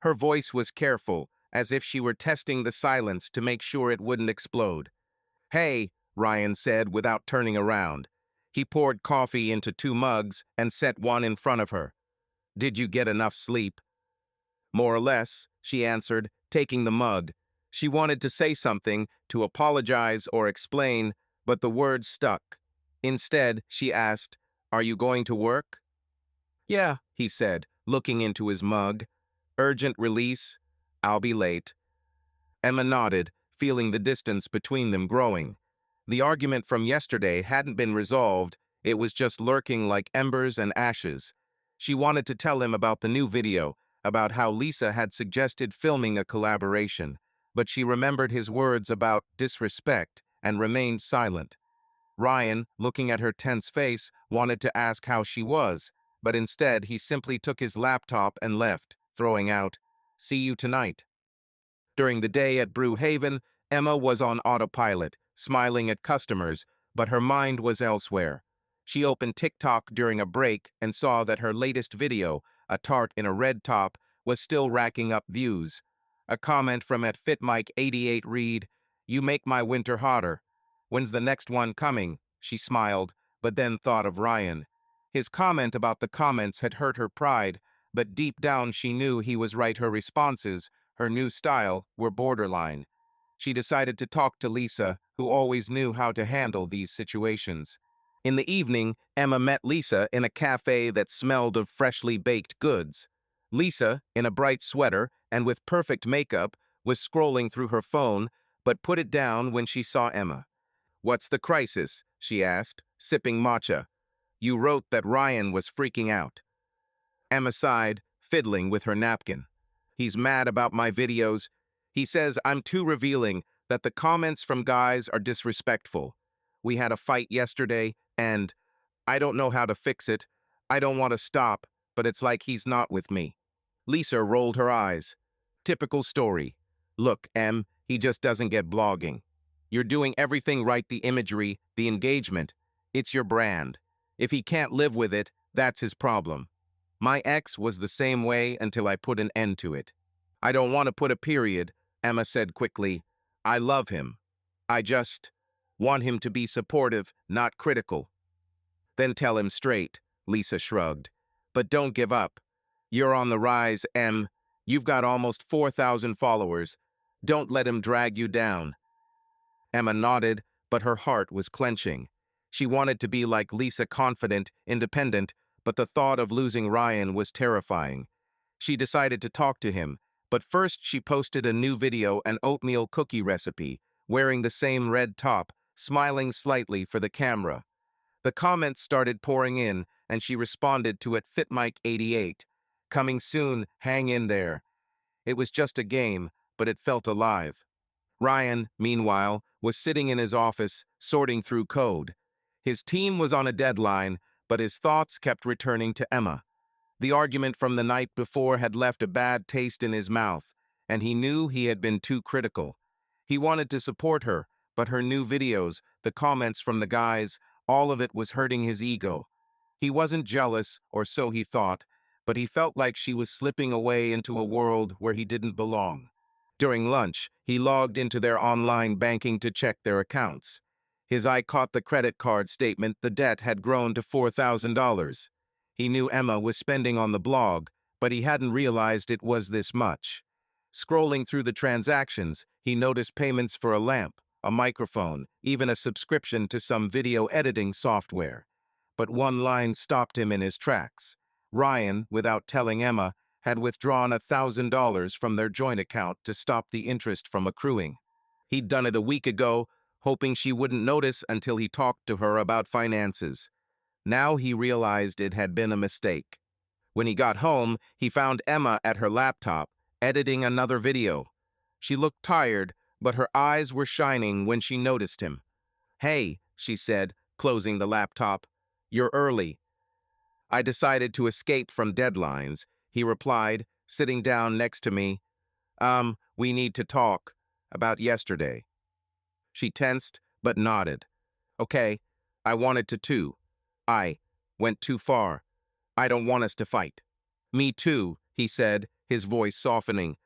Her voice was careful, as if she were testing the silence to make sure it wouldn't explode. "Hey," Ryan said without turning around. He poured coffee into 2 mugs and set one in front of her. "Did you get enough sleep?" "More or less," she answered, taking the mug. She wanted to say something, to apologize or explain, but the words stuck. Instead, she asked, "Are you going to work?" "Yeah," he said, looking into his mug. "Urgent release. I'll be late." Emma nodded, feeling the distance between them growing. The argument from yesterday hadn't been resolved, it was just lurking like embers and ashes. She wanted to tell him about the new video, about how Lisa had suggested filming a collaboration, but she remembered his words about disrespect and remained silent. Ryan, looking at her tense face, wanted to ask how she was, but instead he simply took his laptop and left, throwing out, "See you tonight." During the day at Brew Haven, Emma was on autopilot, smiling at customers, but her mind was elsewhere. She opened TikTok during a break and saw that her latest video, a tart in a red top, was still racking up views. A comment from @FitMike88 read, "You make my winter hotter. When's the next one coming?" She smiled, but then thought of Ryan. His comment about the comments had hurt her pride, but deep down she knew he was right. Her responses, her new style, were borderline. She decided to talk to Lisa, who always knew how to handle these situations. In the evening, Emma met Lisa in a cafe that smelled of freshly baked goods. Lisa, in a bright sweater and with perfect makeup, was scrolling through her phone, but put it down when she saw Emma. "What's the crisis?" she asked, sipping matcha. "You wrote that Ryan was freaking out." Emma sighed, fiddling with her napkin. "He's mad about my videos. He says I'm too revealing, that the comments from guys are disrespectful. We had a fight yesterday, and I don't know how to fix it. I don't want to stop, but it's like he's not with me. Lisa rolled her eyes. Typical story. Look, Em, he just doesn't get blogging. You're doing everything right, the imagery, the engagement. It's your brand. If he can't live with it, that's his problem. My ex was the same way until I put an end to it. I don't want to put a period, Emma said quickly. I love him. I just want him to be supportive, not critical. Then tell him straight, Lisa shrugged. But don't give up. You're on the rise, Em. You've got almost 4,000 followers. Don't let him drag you down. Emma nodded, but her heart was clenching. She wanted to be like Lisa, confident, independent, but the thought of losing Ryan was terrifying. She decided to talk to him, but first she posted a new video, an oatmeal cookie recipe, wearing the same red top, smiling slightly for the camera. The comments started pouring in, and she responded to it, FitMike88. Coming soon, hang in there. It was just a game, but it felt alive. Ryan, meanwhile, was sitting in his office, sorting through code. His team was on a deadline, but his thoughts kept returning to Emma. The argument from the night before had left a bad taste in his mouth, and he knew he had been too critical. He wanted to support her, but her new videos, the comments from the guys, all of it was hurting his ego. He wasn't jealous, or so he thought, but he felt like she was slipping away into a world where he didn't belong. During lunch, he logged into their online banking to check their accounts. His eye caught the credit card statement. The debt had grown to $4,000. He knew Emma was spending on the blog, but he hadn't realized it was this much. Scrolling through the transactions, he noticed payments for a lamp, a microphone, even a subscription to some video editing software. But one line stopped him in his tracks. Ryan, without telling Emma, had withdrawn $1,000 from their joint account to stop the interest from accruing. He'd done it a week ago, hoping she wouldn't notice until he talked to her about finances. Now he realized it had been a mistake. When he got home, he found Emma at her laptop, editing another video. She looked tired, but her eyes were shining when she noticed him. "Hey," she said, closing the laptop. "You're early." "I decided to escape from deadlines," he replied, sitting down next to me. We need to talk about yesterday." She tensed, but nodded. "Okay, I wanted to too. I went too far. I don't want us to fight." "Me too," he said, his voice softening.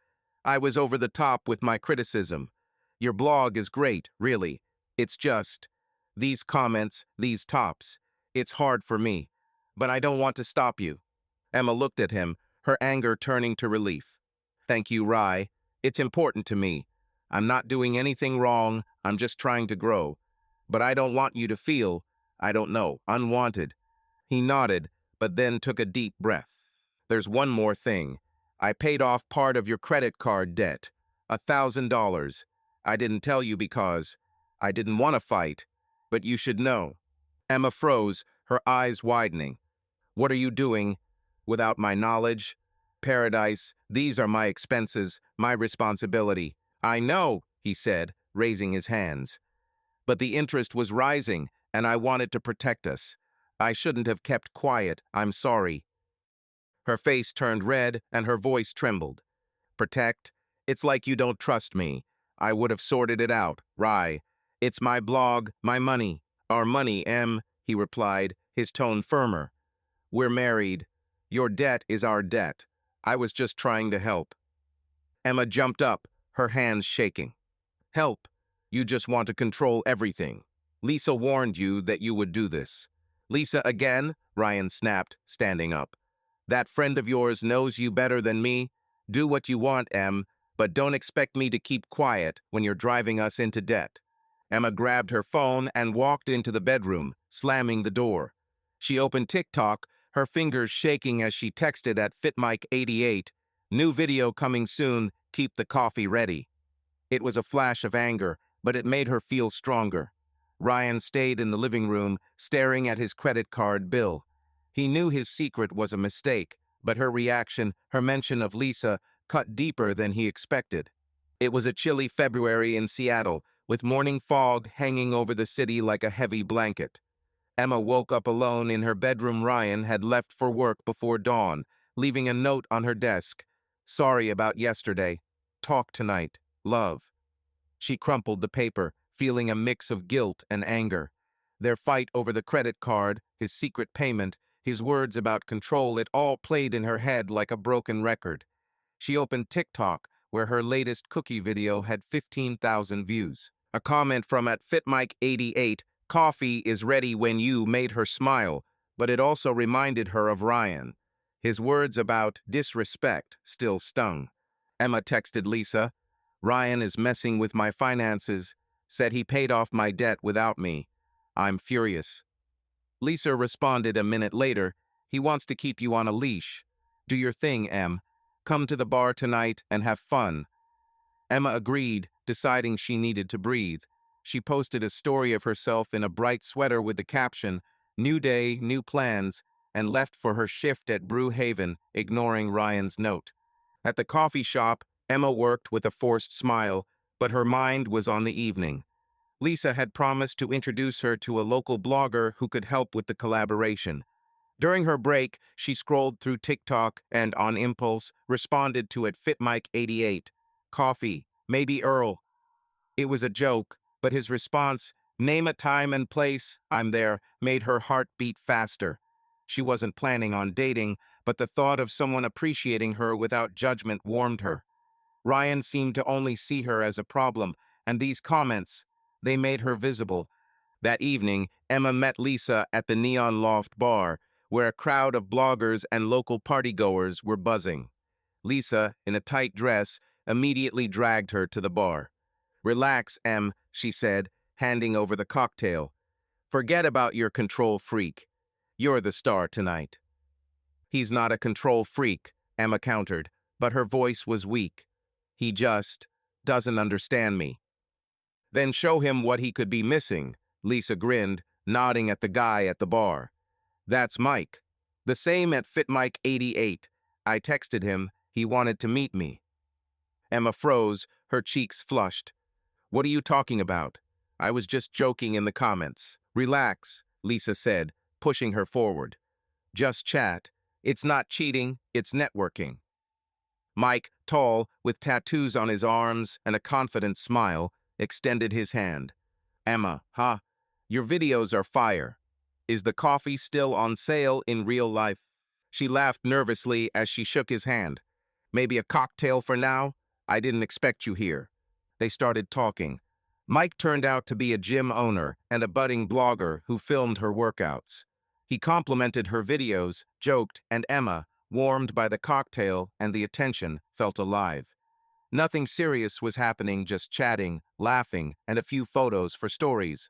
"I was over the top with my criticism. Your blog is great, really. It's just these comments, these tops. It's hard for me, but I don't want to stop you." Emma looked at him, her anger turning to relief. "Thank you, Rye. It's important to me. I'm not doing anything wrong. I'm just trying to grow. But I don't want you to feel, I don't know, unwanted." He nodded, but then took a deep breath. "There's one more thing. I paid off part of your credit card debt, $1,000. I didn't tell you because I didn't want to fight, but you should know." Emma froze, her eyes widening. "What are you doing without my knowledge?" "Paradise, these are my expenses, my responsibility." "I know," he said, raising his hands. "But the interest was rising, and I wanted to protect us. I shouldn't have kept quiet. I'm sorry." Her face turned red, and her voice trembled. "Protect? It's like you don't trust me. I would have sorted it out, Rye. It's my blog, my money." "Our money, Em," he replied, his tone firmer. "We're married. Your debt is our debt. I was just trying to help." Emma jumped up, her hands shaking. "Help? You just want to control everything. Lisa warned you that you would do this." "Lisa again?" Ryan snapped, standing up. "That friend of yours knows you better than me. Do what you want, Em, but don't expect me to keep quiet when you're driving us into debt." Emma grabbed her phone and walked into the bedroom, slamming the door. She opened TikTok, her fingers shaking as she texted at FitMike88, "New video coming soon, keep the coffee ready." It was a flash of anger, but it made her feel stronger. Ryan stayed in the living room, staring at his credit card bill. He knew his secret was a mistake, but her reaction, her mention of Lisa, cut deeper than he expected. It was a chilly February in Seattle, with morning fog hanging over the city like a heavy blanket. Emma woke up alone in her bedroom. Ryan had left for work before dawn, leaving a note on her desk. "Sorry about yesterday. Talk tonight. Love." She crumpled the paper, feeling a mix of guilt and anger. Their fight over the credit card, his secret payment, his words about control, it all played in her head like a broken record. She opened TikTok, where her latest cookie video had 15,000 views. A comment from at FitMike88, "Coffee is ready when you," made her smile, but it also reminded her of Ryan. His words about disrespect still stung. Emma texted Lisa, "Ryan is messing with my finances, said he paid off my debt without me. I'm furious." Lisa responded a minute later, "He wants to keep you on a leash. Do your thing, Em. Come to the bar tonight and have fun." Emma agreed, deciding she needed to breathe. She posted a story of herself in a bright sweater with the caption, "New day, new plans," and left for her shift at Brew Haven, ignoring Ryan's note. At the coffee shop, Emma worked with a forced smile, but her mind was on the evening. Lisa had promised to introduce her to a local blogger who could help with the collaboration. During her break, she scrolled through TikTok and, on impulse, responded to at FitMike88, "Coffee, maybe Earl." It was a joke, but his response, "Name a time and place, I'm there," made her heart beat faster. She wasn't planning on dating, but the thought of someone appreciating her without judgment warmed her. Ryan seemed to only see her as a problem, and these comments, they made her visible. That evening, Emma met Lisa at the Neon Loft bar, where a crowd of bloggers and local partygoers were buzzing. Lisa, in a tight dress, immediately dragged her to the bar. "Relax, Em," she said, handing over the cocktail. "Forget about your control freak. You're the star tonight." "He's not a control freak," Emma countered, but her voice was weak. "He just doesn't understand me." "Then show him what he could be missing," Lisa grinned, nodding at the guy at the bar. "That's Mike. The same at FitMike88. I texted him. He wanted to meet me." Emma froze, her cheeks flushed. "What are you talking about? I was just joking in the comments." "Relax," Lisa said, pushing her forward. "Just chat. It's not cheating, it's networking." Mike, tall, with tattoos on his arms and a confident smile, extended his hand. "Emma, huh? Your videos are fire. Is the coffee still on sale in real life?" She laughed nervously as she shook his hand. "Maybe a cocktail for now? I didn't expect you here." They started talking. Mike turned out to be a gym owner and a budding blogger who filmed her workouts. He complimented her videos, joked, and Emma, warmed by the cocktail and the attention, felt alive. Nothing serious was happening, just chatting, laughing, and a few photos for stories.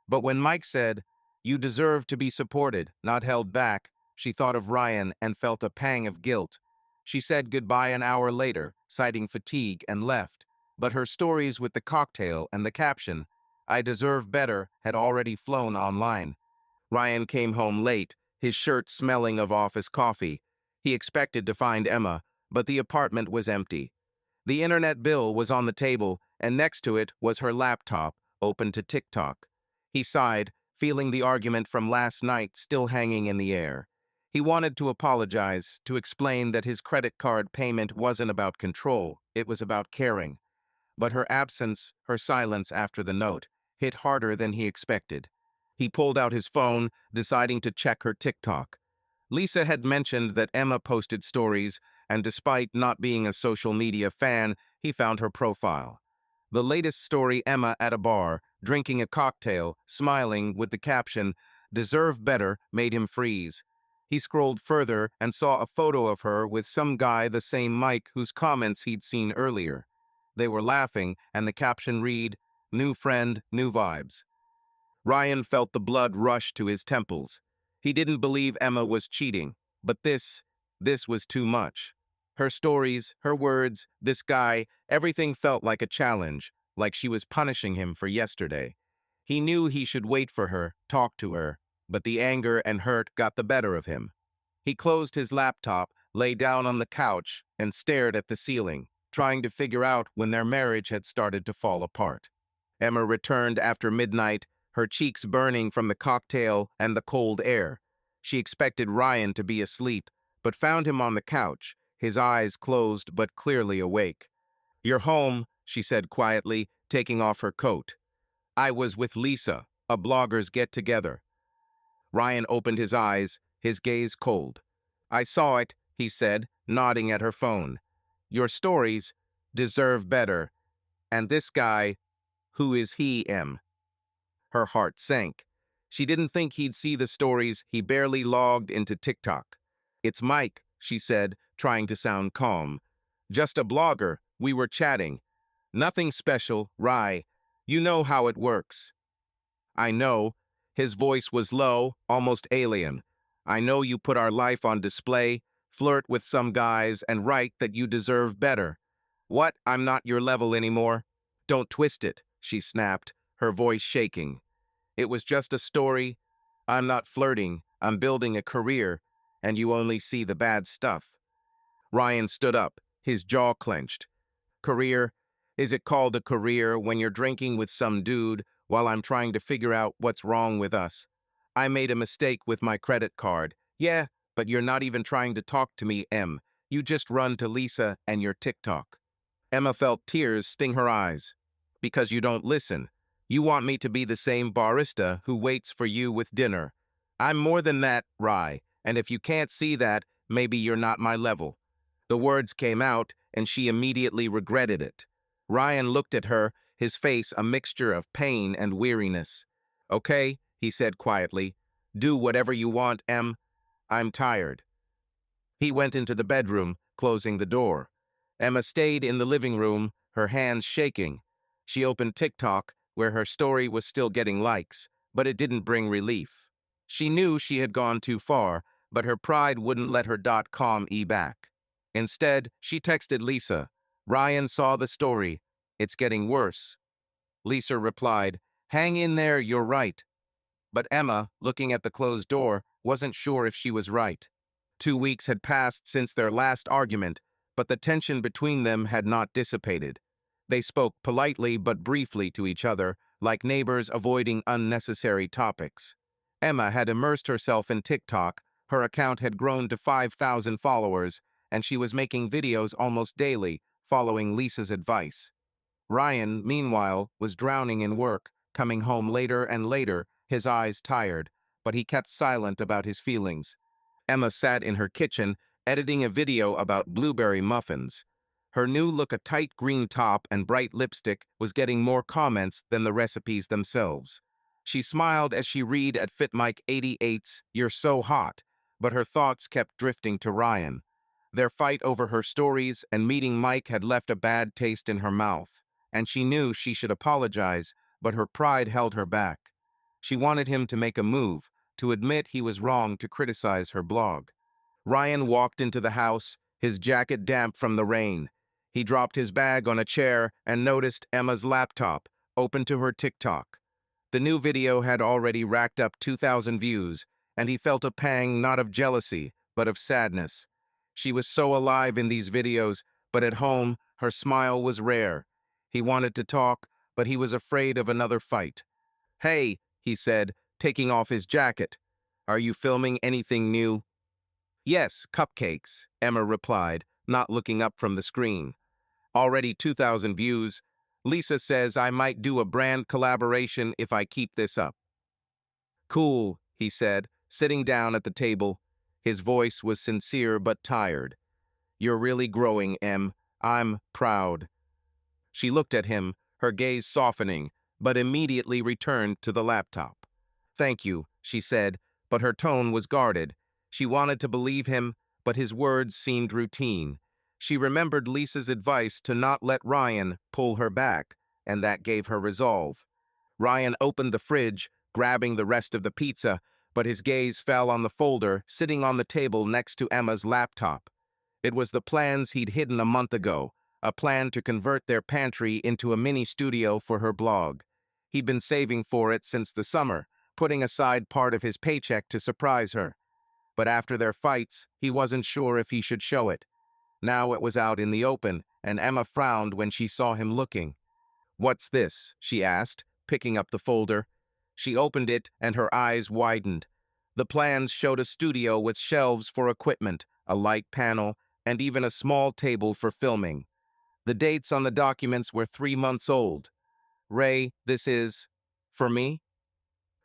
But when Mike said, "You deserve to be supported, not held back," she thought of Ryan and felt a pang of guilt. She said goodbye an hour later, citing fatigue, and left. But her stories with the cocktail and the caption, "I deserve better," had already flown online. Ryan came home late, his shirt smelling of office coffee. He expected to find Emma, but the apartment was empty. The internet bill was on the table, and next to it was her laptop, open to TikTok. He sighed, feeling the argument from last night still hanging in the air. He wanted to apologize, to explain that his credit card payment wasn't about control, it was about caring. But her absence, her silence after the note, hit harder than he expected. He pulled out his phone, deciding to check her TikTok. Lisa had mentioned that Emma posted stories, and despite not being a social media fan, he found her profile. The latest story, Emma at a bar, drinking a cocktail, smiling with the caption, "Deserve better," made him freeze. He scrolled further and saw a photo of her with some guy the same Mike whose comments he'd seen earlier. They were laughing, and the caption read, "New friend, new vibes." Ryan felt the blood rush to his temples. He didn't believe Emma was cheating, but this was too much. Her stories, her words, this guy, everything felt like a challenge, like she was punishing him for yesterday. He knew he should wait for her, talk to her, but the anger and hurt got the better of him. He closed his laptop, lay down on the couch, and stared at the ceiling, trying to figure out when their marriage had started to fall apart. Emma returned after midnight, her cheeks burning from the cocktail and the cold air. She expected Ryan to be asleep, but found him on the couch, his eyes closed but clearly awake. "You're home," she said quietly, taking off her coat. "I was with Lisa, a blogger's get-together." Ryan opened his eyes, his gaze cold. "I saw it," he said, nodding at her phone. "Your stories deserve better. And this guy, who is he, Em?" Her heart sank. She didn't think he'd see the stories. He barely logged into TikTok. "It's Mike," she said, trying to sound calm. "Just a blogger. We were chatting. Nothing special, Rye. You know how it works." "I know." His voice was low, almost alien. "I know you put our life on display, flirt with some guys, and write that you deserve better. What? I'm not your level anymore." "Don't twist it," she snapped, her voice shaking. "It was just a story. I'm not flirting. I'm building a career, and you only see the bad stuff." Ryan stood up, his jaw clenched. "Career? Is it called a career when you're drinking with some dude while I'm trying to figure out what's wrong with us? I made a mistake with my credit card. Yeah, but you're not even trying to talk to me, Em. You just run to Lisa and your TikTok." Emma felt tears sting her eyes. "Because you don't listen. You want me to be the same barista who waits for you with dinner. I'm more than that, Rye, and if you can't see that, maybe you're not my level." The words came out, and she immediately regretted it. Ryan looked at her, his face a mixture of pain and weariness. "Okay," he said quietly. "Do whatever you want, Em. I'm tired." He went into the bedroom, closing the door. Emma stayed in the living room, her hands shaking. She opened TikTok, where her story was still getting likes, but it didn't bring relief. She knew she had gone too far, but her pride wouldn't let her .com back. Instead, she texted Lisa. "Ryan saw the story. It's getting worse." Lisa replied, "Hang in there, you're right." But Emma, looking at the closed door, wasn't sure if she was right. 2 weeks had passed since their last argument, but the tension between them had not dissipated. They spoke politely but briefly to each other, like neighbors avoiding unnecessary topics. Emma had immersed herself in TikTok, her account had grown to 5,000 followers, and she was making videos almost daily, following Lisa's advice. Ryan, meanwhile, was drowning in work, coming home later and later, his eyes tired, but he kept silent about his feelings. Emma sat in her kitchen, editing a video about blueberry muffins. Her new look, a tight green top and bright lipstick, was getting more comments than the recipes themselves. She smiled as she read at FitMike88's "You're so hot," but her thoughts kept drifting to Ryan. Their fight over her stories and meeting Mike had left a bad taste in her mouth, and she knew she should apologize, but her pride held her back. She wanted him to make a move, to admit he was wrong to criticize her blog. Ryan walked into the house, his jacket damp from the rain. He dropped his bag on a chair and noticed Emma's laptop, open to her TikTok. The new video had already racked up 2,000 views, and he felt a pang not of jealousy, but of sadness. She was so alive in these videos, but at home, her smile was rare. He wanted to talk, but he was afraid of another fight. "Hey," he said, taking off his jacket. "Are you filming anything new?" "Yes, cupcakes," Emma replied, not looking up from the screen. "Already 2,000 views. Lisa says I might do a brand collaboration if I keep this up." "Cool," he said, sitting down at the table. His voice was sincere but tired. "You're really growing, Em. I'm proud." She looked at him, her gaze softening, but immediately returned to the laptop. "Thank you," she said, but her tone was guarded. She wanted to believe him, but his words seemed routine. She remembered Lisa's advice to not let Ryan pull her back, and that gave her resolve. Ryan opened the fridge, grabbing the rest of the pizza, but his gaze fell on the folder sitting on the table next to Emma's laptop. It was the plans he'd hidden a month ago, a plan to convert their pantry into a mini studio for her blog. He'd been saving for it since the summer, putting aside part of his paycheck to surprise her. But after their fights, he wasn't sure if he should show it. Now it was out in the open, and Emma frowned when she saw him looking. "What's this?" she asked, picking up the folder. She opened it and her eyes widened. The plans showed a studio with shelves for equipment, a light panel, and even a small table for filming. The dates on the documents were 3 months old. "Ray, this is for me?"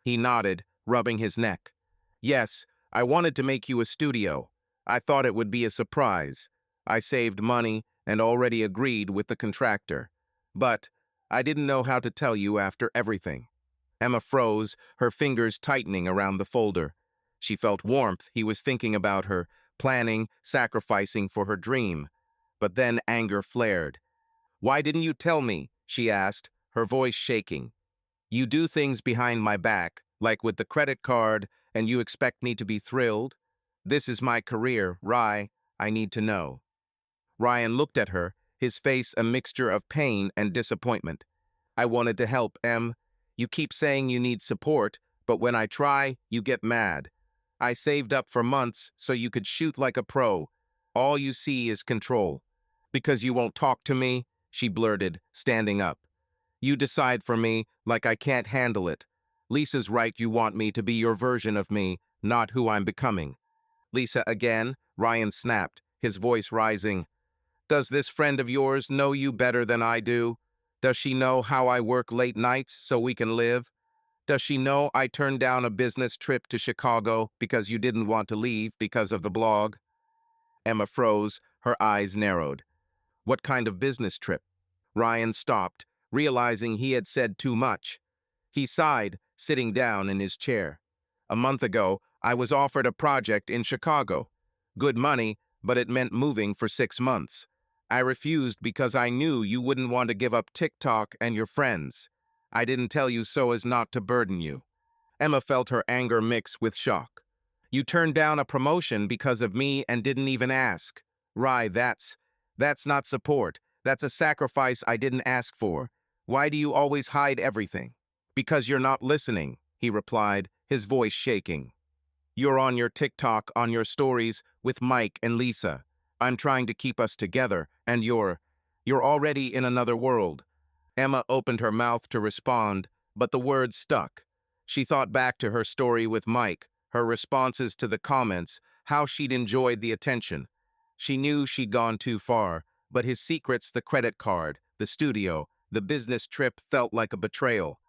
He nodded, rubbing his neck. "Yes, I wanted to make you a studio. I thought it would be a surprise. I saved money and already agreed with the contractor. But I didn't know how to tell you after everything." Emma froze, her fingers tightening around the folder. She felt warmth. He was thinking about her, planning, sacrificing for her dream. But then anger flared. "Why didn't you tell me?" she asked, her voice shaking. "You do things behind my back, like with the credit card, and you expect me to be thrilled? This is my career, Rye. I need to know." Ryan looked at her, his face a mixture of pain and disappointment. "I wanted to help, Em. You keep saying you need support, but when I try, you get mad. I saved up for months so you could shoot like a pro. All you see is control." "Because you won't talk to me?" she blurted, standing up. "You decide for me, like I can't handle it. Lisa's right, you want me to be your version of me, not who I'm becoming." "Lisa again?" Ryan snapped, his voice rising. "Does this friend of yours know you better than I do? Does she know how I work late nights so we can live? Does she know I turned down a business trip to Chicago because you didn't want to leave because of the blog?" Emma froze, her eyes narrowed. "What kind of business trip?" Ryan stopped, realizing he had said too much. He sighed, sitting down in his chair. "A month ago, I was offered a project in Chicago. Good money, but it meant moving for 6 months. I refused because I knew you wouldn't want to give up TikTok and your friends. I didn't tell you so as not to burden you." Emma felt her anger mix with shock. "You turned down a promotion because of me and didn't even ask. Rye, that's not support. That's a sacrifice I didn't ask for. Why do you always hide everything?" "Because you're not listening," he replied, his voice shaking. "You're on your TikTok, on your stories, with Mike and Lisa. I'm trying to keep us together, and you're already in another world." Emma opened her mouth to respond, but the words stuck. She thought back to her story with Mike, her responses to the comments, how she'd enjoyed the attention. She knew she'd gone too far, but his secrets, the credit card, the studio, the business trip felt like a betrayal.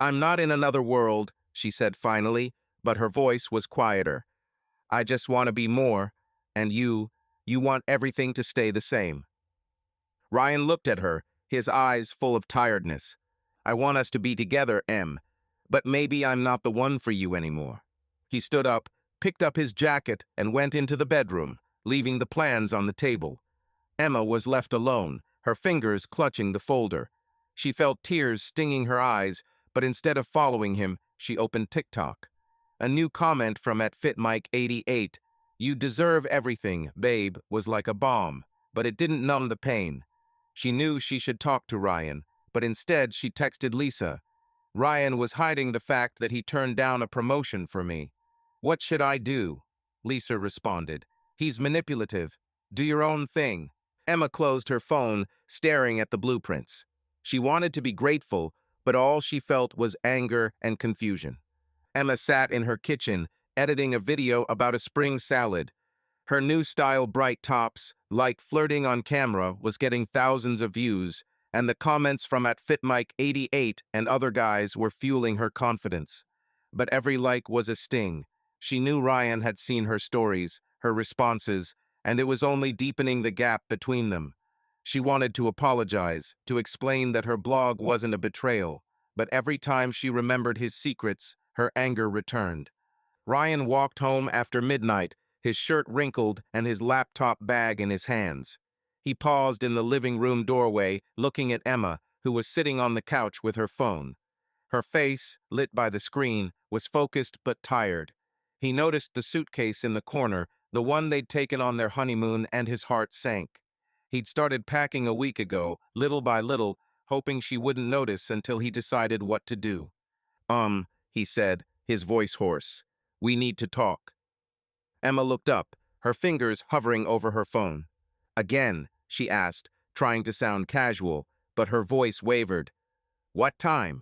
"I'm not in another world," she said finally, but her voice was quieter. "I just want to be more, and you want everything to stay the same." Ryan looked at her, his eyes full of tiredness. "I want us to be together, Em, but maybe I'm not the one for you anymore." He stood up, picked up his jacket, and went into the bedroom, leaving the plans on the table. Emma was left alone, her fingers clutching the folder. She felt tears stinging her eyes, but instead of following him, she opened TikTok. A new comment from @FitMike88. "You deserve everything, babe," was like a bomb, but it didn't numb the pain. She knew she should talk to Ryan, but instead she texted Lisa. "Ryan was hiding the fact that he turned down a promotion for me. What should I do?" Lisa responded. "He's manipulative. Do your own thing." Emma closed her phone, staring at the blueprints. She wanted to be grateful, but all she felt was anger and confusion. Emma sat in her kitchen, editing a video about a spring salad. Her new style bright tops, like flirting on camera, was getting thousands of views, and the comments from @FitMike88 and other guys were fueling her confidence. But every like was a sting. She knew Ryan had seen her stories, her responses, and it was only deepening the gap between them. She wanted to apologize, to explain that her blog wasn't a betrayal, but every time she remembered his secrets, her anger returned. Ryan walked home after midnight, his shirt wrinkled and his laptop bag in his hands. He paused in the living room doorway, looking at Emma, who was sitting on the couch with her phone. Her face, lit by the screen, was focused but tired. He noticed the suitcase in the corner, the one they'd taken on their honeymoon, and his heart sank. He'd started packing a week ago, little by little, hoping she wouldn't notice until he decided what to do. He said, his voice hoarse. "We need to talk." Emma looked up, her fingers hovering over her phone. "Again?" she asked, trying to sound casual, but her voice wavered. What time?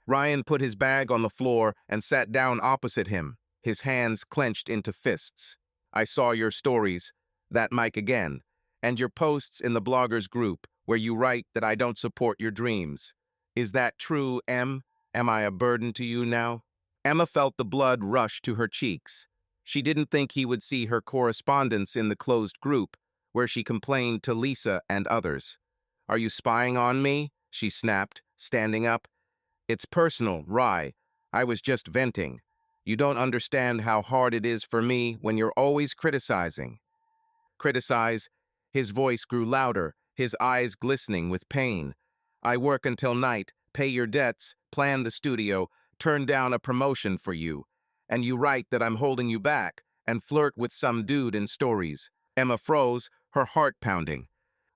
Ryan put his bag on the floor and sat down opposite him, his hands clenched into fists. I saw your stories, that mic again, and your posts in the bloggers group where you write that I don't support your dreams. Is that true, Em? Am I a burden to you now? Emma felt the blood rush to her cheeks. She didn't think he would see her correspondence in the closed group, where she complained to Lisa and others. Are you spying on me? She snapped, standing up. It's personal, Rye. I was just venting. You don't understand how hard it is for me when you're always criticizing. Criticize? His voice grew louder, his eyes glistening with pain. I work until night, pay your debts, plan the studio, turn down a promotion for you. And you write that I'm holding you back and flirt with some dude in stories. Emma froze, her heart pounding.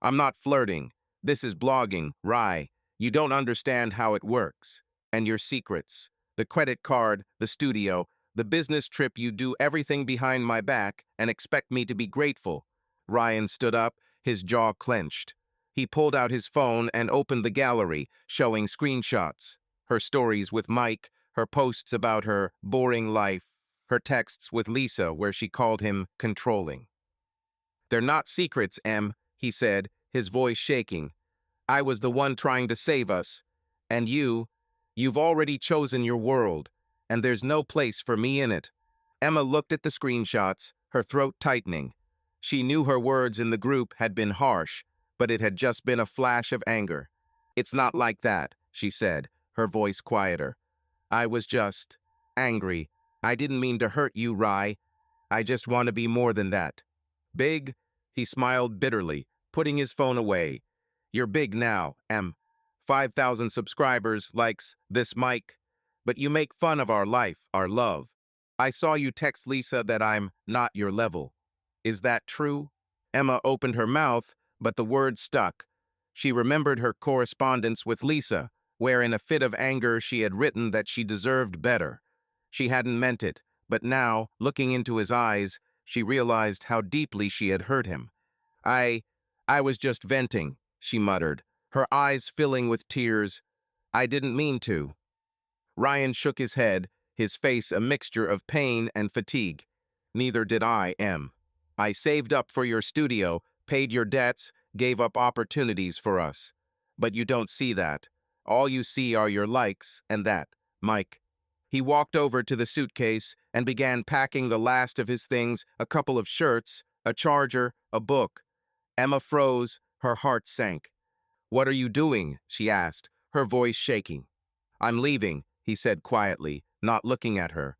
I'm not flirting. This is blogging, Rye. You don't understand how it works. And your secrets. The credit card, the studio, the business trip, you do everything behind my back and expect me to be grateful. Ryan stood up, his jaw clenched. He pulled out his phone and opened the gallery, showing screenshots. Her stories with Mike, her posts about her boring life, her texts with Lisa where she called him controlling. They're not secrets, Em, he said, his voice shaking. I was the one trying to save us. And you've already chosen your world, and there's no place for me in it. Emma looked at the screenshots, her throat tightening. She knew her words in the group had been harsh, but it had just been a flash of anger. It's not like that, she said, her voice quieter. I was just angry. I didn't mean to hurt you, Rye. I just want to be more than that. Big? He smiled bitterly, putting his phone away. You're big now, Em. 5,000 subscribers, likes, this mic. But you make fun of our life, our love. I saw you text Lisa that I'm not your level. Is that true? Emma opened her mouth, but the words stuck. She remembered her correspondence with Lisa, where in a fit of anger she had written that she deserved better. She hadn't meant it, but now, looking into his eyes, she realized how deeply she had hurt him. I was just venting, she muttered, her eyes filling with tears. I didn't mean to. Ryan shook his head, his face a mixture of pain and fatigue. Neither did I, Em. I saved up for your studio, paid your debts, gave up opportunities for us. But you don't see that. All you see are your likes and that, Mike. He walked over to the suitcase and began packing the last of his things, a couple of shirts, a charger, a book. Emma froze, her heart sank. What are you doing? She asked, her voice shaking. I'm leaving, he said quietly, not looking at her.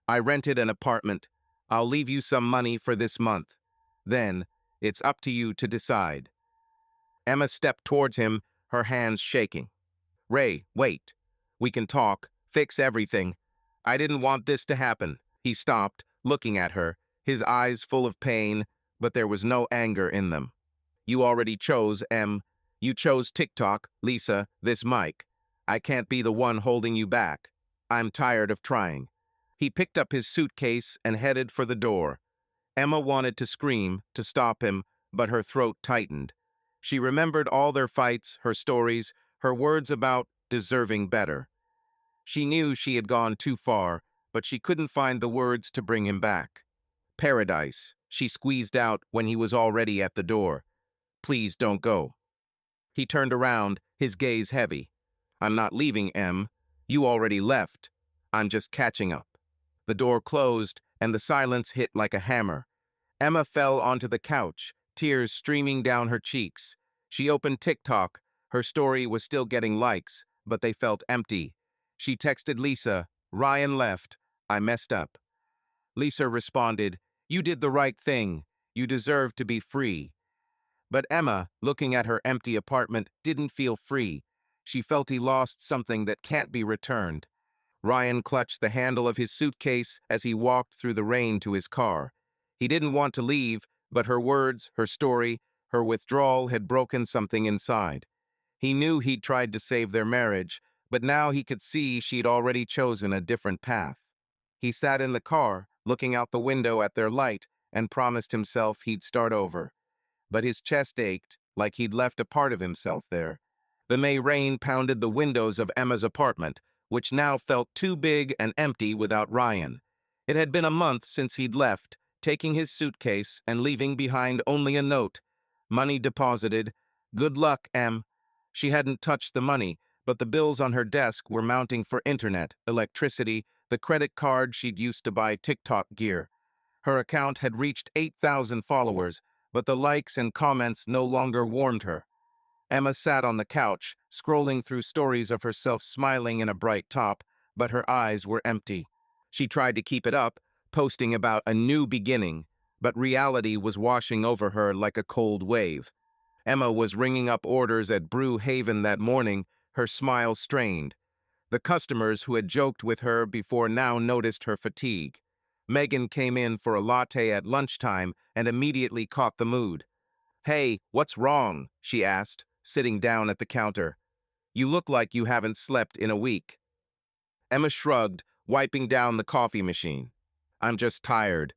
I rented an apartment. I'll leave you some money for this month. Then, it's up to you to decide. Emma stepped towards him, her hands shaking. Ray, wait. We can talk, fix everything. I didn't want this to happen. He stopped, looking at her, his eyes full of pain, but there was no anger in them. You already chose, Em. You chose TikTok, Lisa, this mic. I can't be the one holding you back. I'm tired of trying. He picked up his suitcase and headed for the door. Emma wanted to scream, to stop him, but her throat tightened. She remembered all their fights, her stories, her words about deserving better. She knew she had gone too far, but she couldn't find the words to bring him back. Paradise, she squeezed out when he was already at the door. Please don't go. He turned around, his gaze heavy. I'm not leaving, Em. You already left. I'm just catching up. The door closed, and the silence hit like a hammer. Emma fell onto the couch, tears streaming down her cheeks. She opened TikTok. Her story was still getting likes, but they felt empty. She texted Lisa, Ryan left. I messed up. Lisa responded, You did the right thing. You deserve to be free. But Emma, looking at her empty apartment, didn't feel free. She felt he lost something that can't be returned. Ryan clutched the handle of his suitcase as he walked through the rain to his car. He didn't want to leave, but her words, her story, her withdrawal had broken something inside. He knew he'd tried to save their marriage, but now he could see she'd already chosen a different path. He sat in the car, looking out the window at their light, and promised himself he'd start over. But his chest ached, like he'd left a part of himself there. The May rain pounded the windows of Emma's apartment, which now felt too big and empty without Ryan. It had been a month since he'd left, taking his suitcase and leaving behind only a note. Money deposited. Good luck, Em. She hadn't touched the money, but the bills on her desk were mounting for internet, electricity, the credit card she'd used to buy TikTok gear. Her account had reached 8,000 followers, but the likes and comments no longer warmed her. Emma sat on the couch, scrolling through stories of herself smiling in a bright top, but her eyes were empty. She tried to keep it up, posting about a new beginning, but reality was washing over her like a cold wave. Emma was ringing up orders at Brew Haven that morning, her smile strained. The customers who had joked with her before now noticed her fatigue. Megan came in for a latte at lunchtime and immediately caught the mood. "Hey, what's wrong?" she asked, sitting down at the counter. "You look like you haven't slept in a week." Emma shrugged, wiping down the coffee machine. "I'm just tired.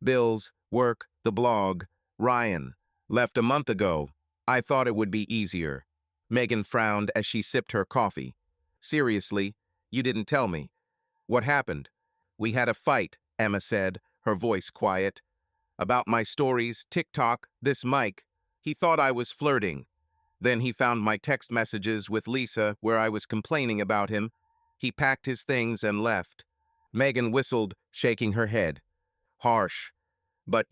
Bills, work, the blog. Ryan left a month ago. I thought it would be easier." Megan frowned as she sipped her coffee. "Seriously, you didn't tell me. What happened?" "We had a fight," Emma said, her voice quiet. "About my stories, TikTok, this Mike. He thought I was flirting. Then he found my text messages with Lisa where I was complaining about him. He packed his things and left." Megan whistled, shaking her head. "Harsh. But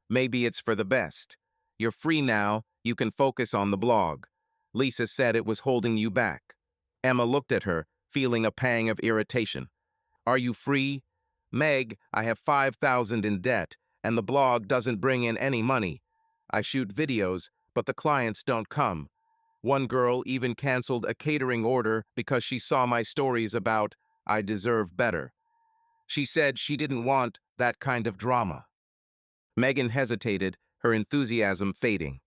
maybe it's for the best. You're free now, you can focus on the blog. Lisa said it was holding you back." Emma looked at her, feeling a pang of irritation. "Are you free?" "Meg, I have 5,000 in debt, and the blog doesn't bring in any money. I shoot videos, but the clients don't come. One girl even canceled a catering order because she saw my stories about I deserve better. She said she didn't want that kind of drama." Megan hesitated, her enthusiasm fading.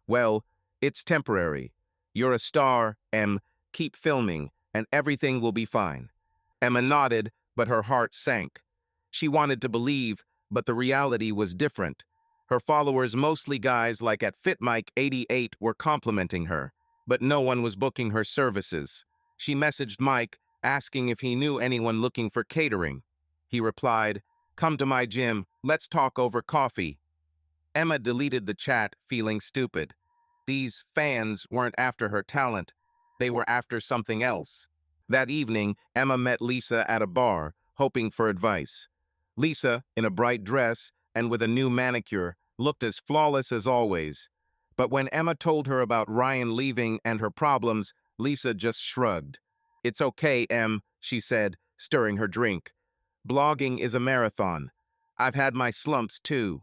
"Well, it's temporary. You're a star, Em. Keep filming, and everything will be fine." Emma nodded, but her heart sank. She wanted to believe, but the reality was different. Her followers, mostly guys like at FitMike88, were complimenting her, but no one was booking her services. She messaged Mike, asking if he knew anyone looking for catering. He replied, "Come to my gym, let's talk over coffee." Emma deleted the chat, feeling stupid. These fans weren't after her talent. They were after something else. That evening, Emma met Lisa at a bar, hoping for advice. Lisa, in a bright dress and with a new manicure, looked as flawless as always. But when Emma told her about Ryan leaving and her problems, Lisa just shrugged. "It's okay, Em," she said, stirring her drink. "Blogging is a marathon. I've had my slumps too.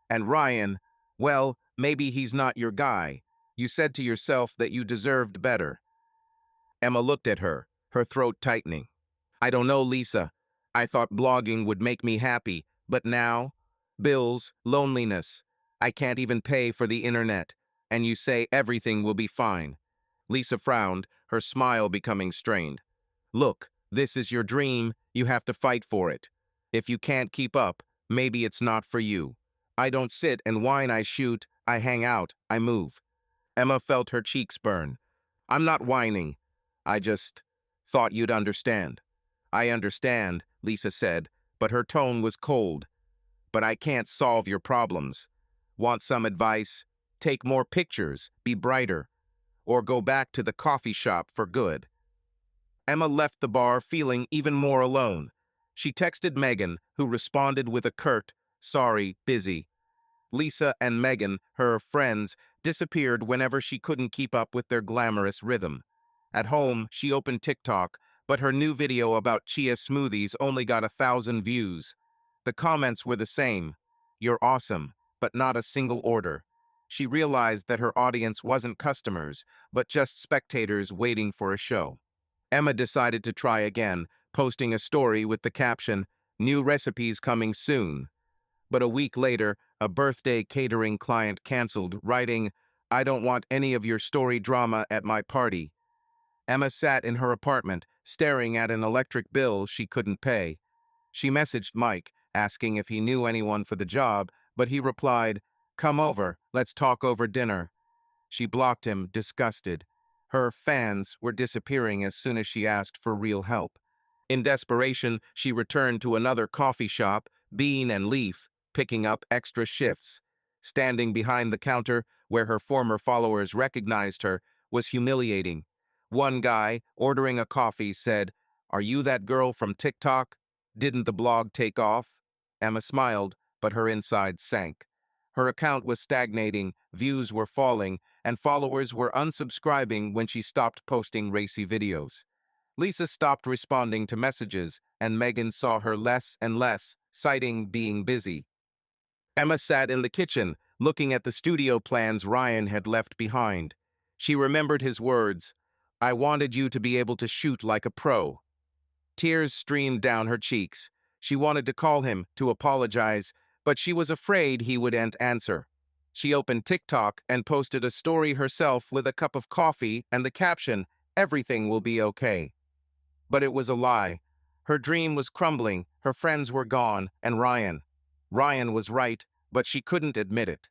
And Ryan, well, maybe he's not your guy. You said to yourself that you deserved better." Emma looked at her, her throat tightening. "I don't know, Lisa. I thought blogging would make me happy, but now? Bills, loneliness. I can't even pay for the internet, and you say everything will be fine." Lisa frowned, her smile becoming strained. "Look, this is your dream. You have to fight for it. If you can't keep up, maybe it's not for you. I don't sit and whine, I shoot, I hang out, I move." Emma felt her cheeks burn. "I'm not whining. I just thought you'd understand." "I understand," Lisa said, but her tone was cold. "But I can't solve your problems. Want some advice? Take more pictures, be brighter, or go back to the coffee shop for good." Emma left the bar feeling even more alone. She texted Megan, who responded with a curt, "Sorry, busy." Lisa and Megan, her friends, disappeared whenever she couldn't keep up with their glamorous rhythm. At home, she opened TikTok, but her new video about chia smoothies only got 1,000 views. The comments were the same. "You're awesome, but not a single order." She realized that her audience wasn't customers, but just spectators waiting for a show. Emma decided to try again, posting a story with the caption, "New recipes coming soon." But a week later, a birthday catering client canceled, writing, "I don't want any of your story drama at my party." Emma sat in her apartment, staring at an electric bill she couldn't pay. She messaged Mike, asking if he knew anyone for the job, but he replied, "Come over, let's talk over dinner." She blocked him, disgusted. Her fans were disappearing as soon as she asked for real help. In desperation, she returned to another coffee shop, Bean and Leaf, picking up extra shifts. Standing behind the counter, where her former followers recognized her, was humiliating. One guy, ordering a coffee, said, "Are you that girl from TikTok? Didn't the blog take off?" Emma smiled, but her insides sank. Her account was stagnating, views were falling, and followers were unsubscribing when she stopped posting racy videos. Lisa stopped responding to messages, and Megan saw her less and less, citing being busy. Emma sat in the kitchen, looking at the studio plans Ryan had left behind. She remembered his words, "I wanted you to be able to shoot like a pro." Tears streamed down her cheeks. She wanted to call him, to apologize, but she was afraid he wouldn't answer. She opened TikTok and posted a story herself with a cup of coffee and the caption, "Everything will be okay." But it was a lie. Her dream was crumbling, her friends were gone, and Ryan was right, but she couldn't admit it.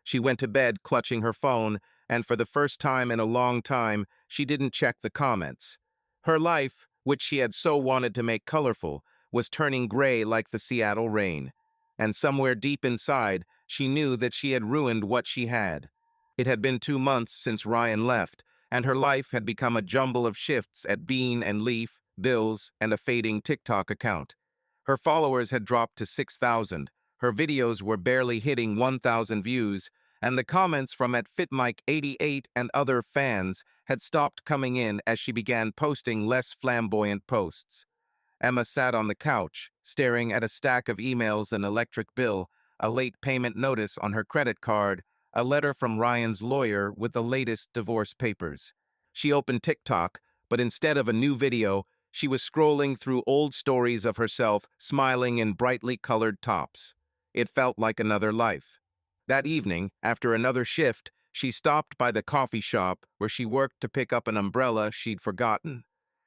She went to bed clutching her phone, and for the first time in a long time, she didn't check the comments. Her life, which she had so wanted to make colorful, was turning gray like the Seattle rain. And somewhere deep inside, she knew that she had ruined what she had. It had been 2 months since Ryan left, and her life had become a jumble of shifts at Bean and Leaf, bills, and a fading TikTok account. Her followers had dropped to 6,000, her videos were barely hitting 1,000 views, and the comments from at FitMike88 and other fans had stopped coming in as she began posting less flamboyant posts. Emma sat on the couch, staring at a stack of emails, an electric bill, a late payment notice on her credit card, a letter from Ryan's lawyer with the latest divorce papers. She opened TikTok, but instead of a new video, she was scrolling through old stories of herself smiling in brightly colored tops. It felt like another life. That evening, after another shift, she stopped by the coffee shop where she worked to pick up an umbrella she'd forgotten.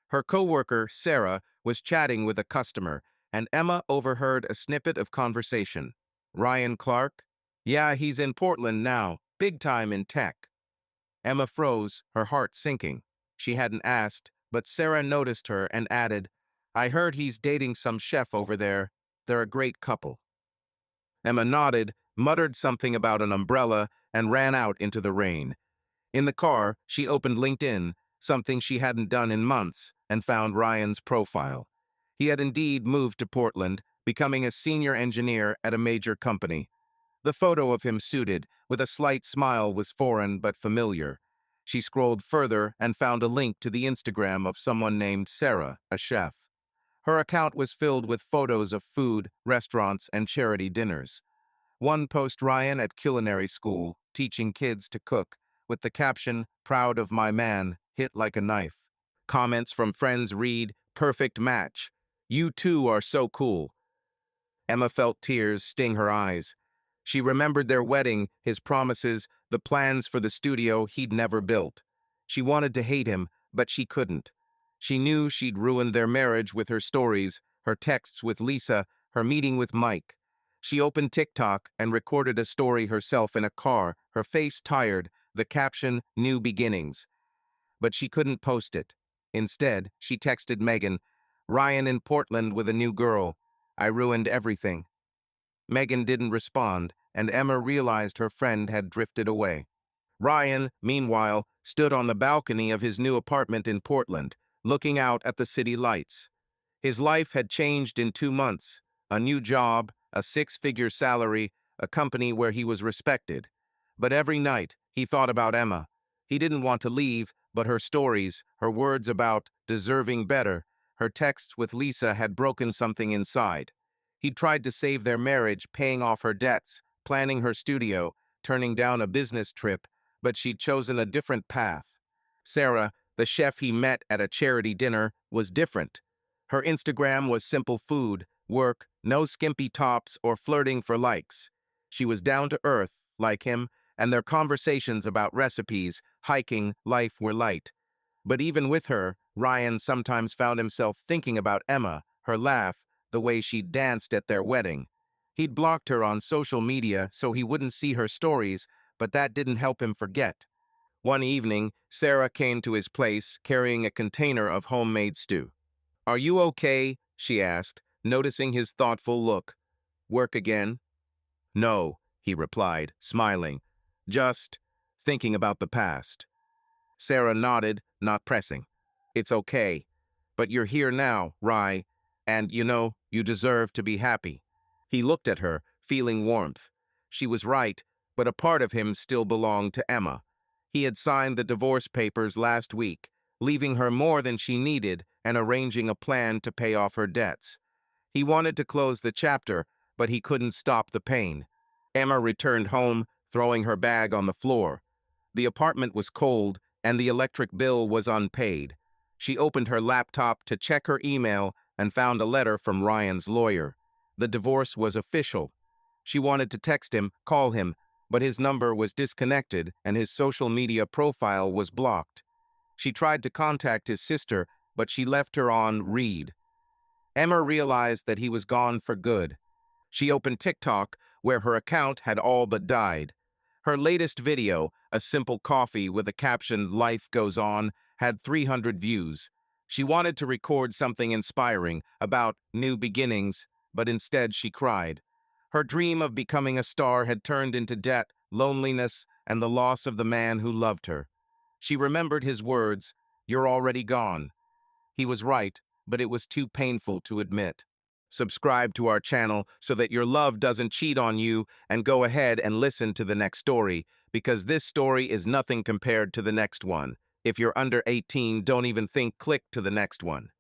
Her coworker, Sarah, was chatting with a customer, and Emma overheard a snippet of conversation. "Ryan Clark? Yeah, he's in Portland now, big time in tech." Emma froze, her heart sinking. She hadn't asked, but Sarah noticed her and added, "I heard he's dating some chef over there. They're a great couple." Emma nodded, muttered something about an umbrella, and ran out into the rain. In the car, she opened LinkedIn, something she hadn't done in months, and found Ryan's profile. He had indeed moved to Portland, becoming a senior engineer at a major company. The photo of him suited, with a slight smile, was foreign but familiar. She scrolled further and found a link to the Instagram of someone named Sarah, a chef. Her account was filled with photos of food, restaurants, and charity dinners. One post Ryan at culinary school, teaching kids to cook, with the caption, "Proud of my man, hit like a knife." Comments from friends read, "Perfect match. You two are so cool." Emma felt tears sting her eyes. She remembered their wedding, his promises, the plans for the studio he'd never built. She wanted to hate him, but she couldn't. She knew she'd ruined their marriage with her stories, her texts with Lisa, her meeting with Mike. She opened TikTok and recorded a story herself in a car, her face tired, the caption, "New Beginnings." But she couldn't post it. Instead, she texted Megan, "Ryan in Portland with a new girl. I ruined everything." Megan didn't respond, and Emma realized her friend had drifted away. Ryan, meanwhile, stood on the balcony of his new apartment in Portland, looking out at the city lights. His life had changed in 2 months. A new job, a six-figure salary, a company where he was respected. But every night, he thought about Emma. He didn't want to leave, but her stories, her words about deserving better, her texts with Lisa had broken something inside. He'd tried to save their marriage, paying off her debts, planning her studio, turning down a business trip, but she'd chosen a different path. Sarah, the chef he met at a charity dinner, was different. Her Instagram was simple food, work, no skimpy tops or flirting for likes. She was down to earth, like him, and their conversations about recipes, hiking, life were light. But even with her, Ryan sometimes found himself thinking about Emma, her laugh, the way she danced at their wedding. He'd blocked her on social media so he wouldn't see her stories, but that didn't help him forget. One evening, Sarah came to his place carrying a container of homemade stew. "Are you okay?" she asked, noticing his thoughtful look. "Work again?" "No," he replied, smiling. "Just thinking about the past." Sarah nodded, not pressing. "It's okay. But you're here now, Rye, and you deserve to be happy." He looked at her, feeling warmth. She was right, but a part of him still belonged to Emma. He had signed the divorce papers last week, leaving her more than she needed and arranging a plan to pay off her debts. He wanted to close the chapter, but he couldn't stop the pain. Emma returned home, throwing her bag on the floor. The apartment was cold, and the electric bill was unpaid. She opened her laptop to check her email and found a letter from Ryan's lawyer. The divorce was official. She wanted to text him, call him, but his number was disconnected and his social media profile was blocked. She tried to contact his sister, but she left her on read. Emma realized that he was gone for good. She opened TikTok, where her account had all but died. Her latest video, a simple coffee with a caption "Life Goes On," had 300 views. She wanted to record something inspiring about new beginnings, but instead she cried. Her dream of becoming a star had turned into debt, loneliness, and the loss of the man who loved her. She remembered his words, "You're already gone." He was right, but it was too painful to admit. Subscribe to our channel so that your love doesn't cheat on you, and go ahead and listen to the next story, because this story is nothing compared to the next one. If you're under 18, don't even think click to the next one.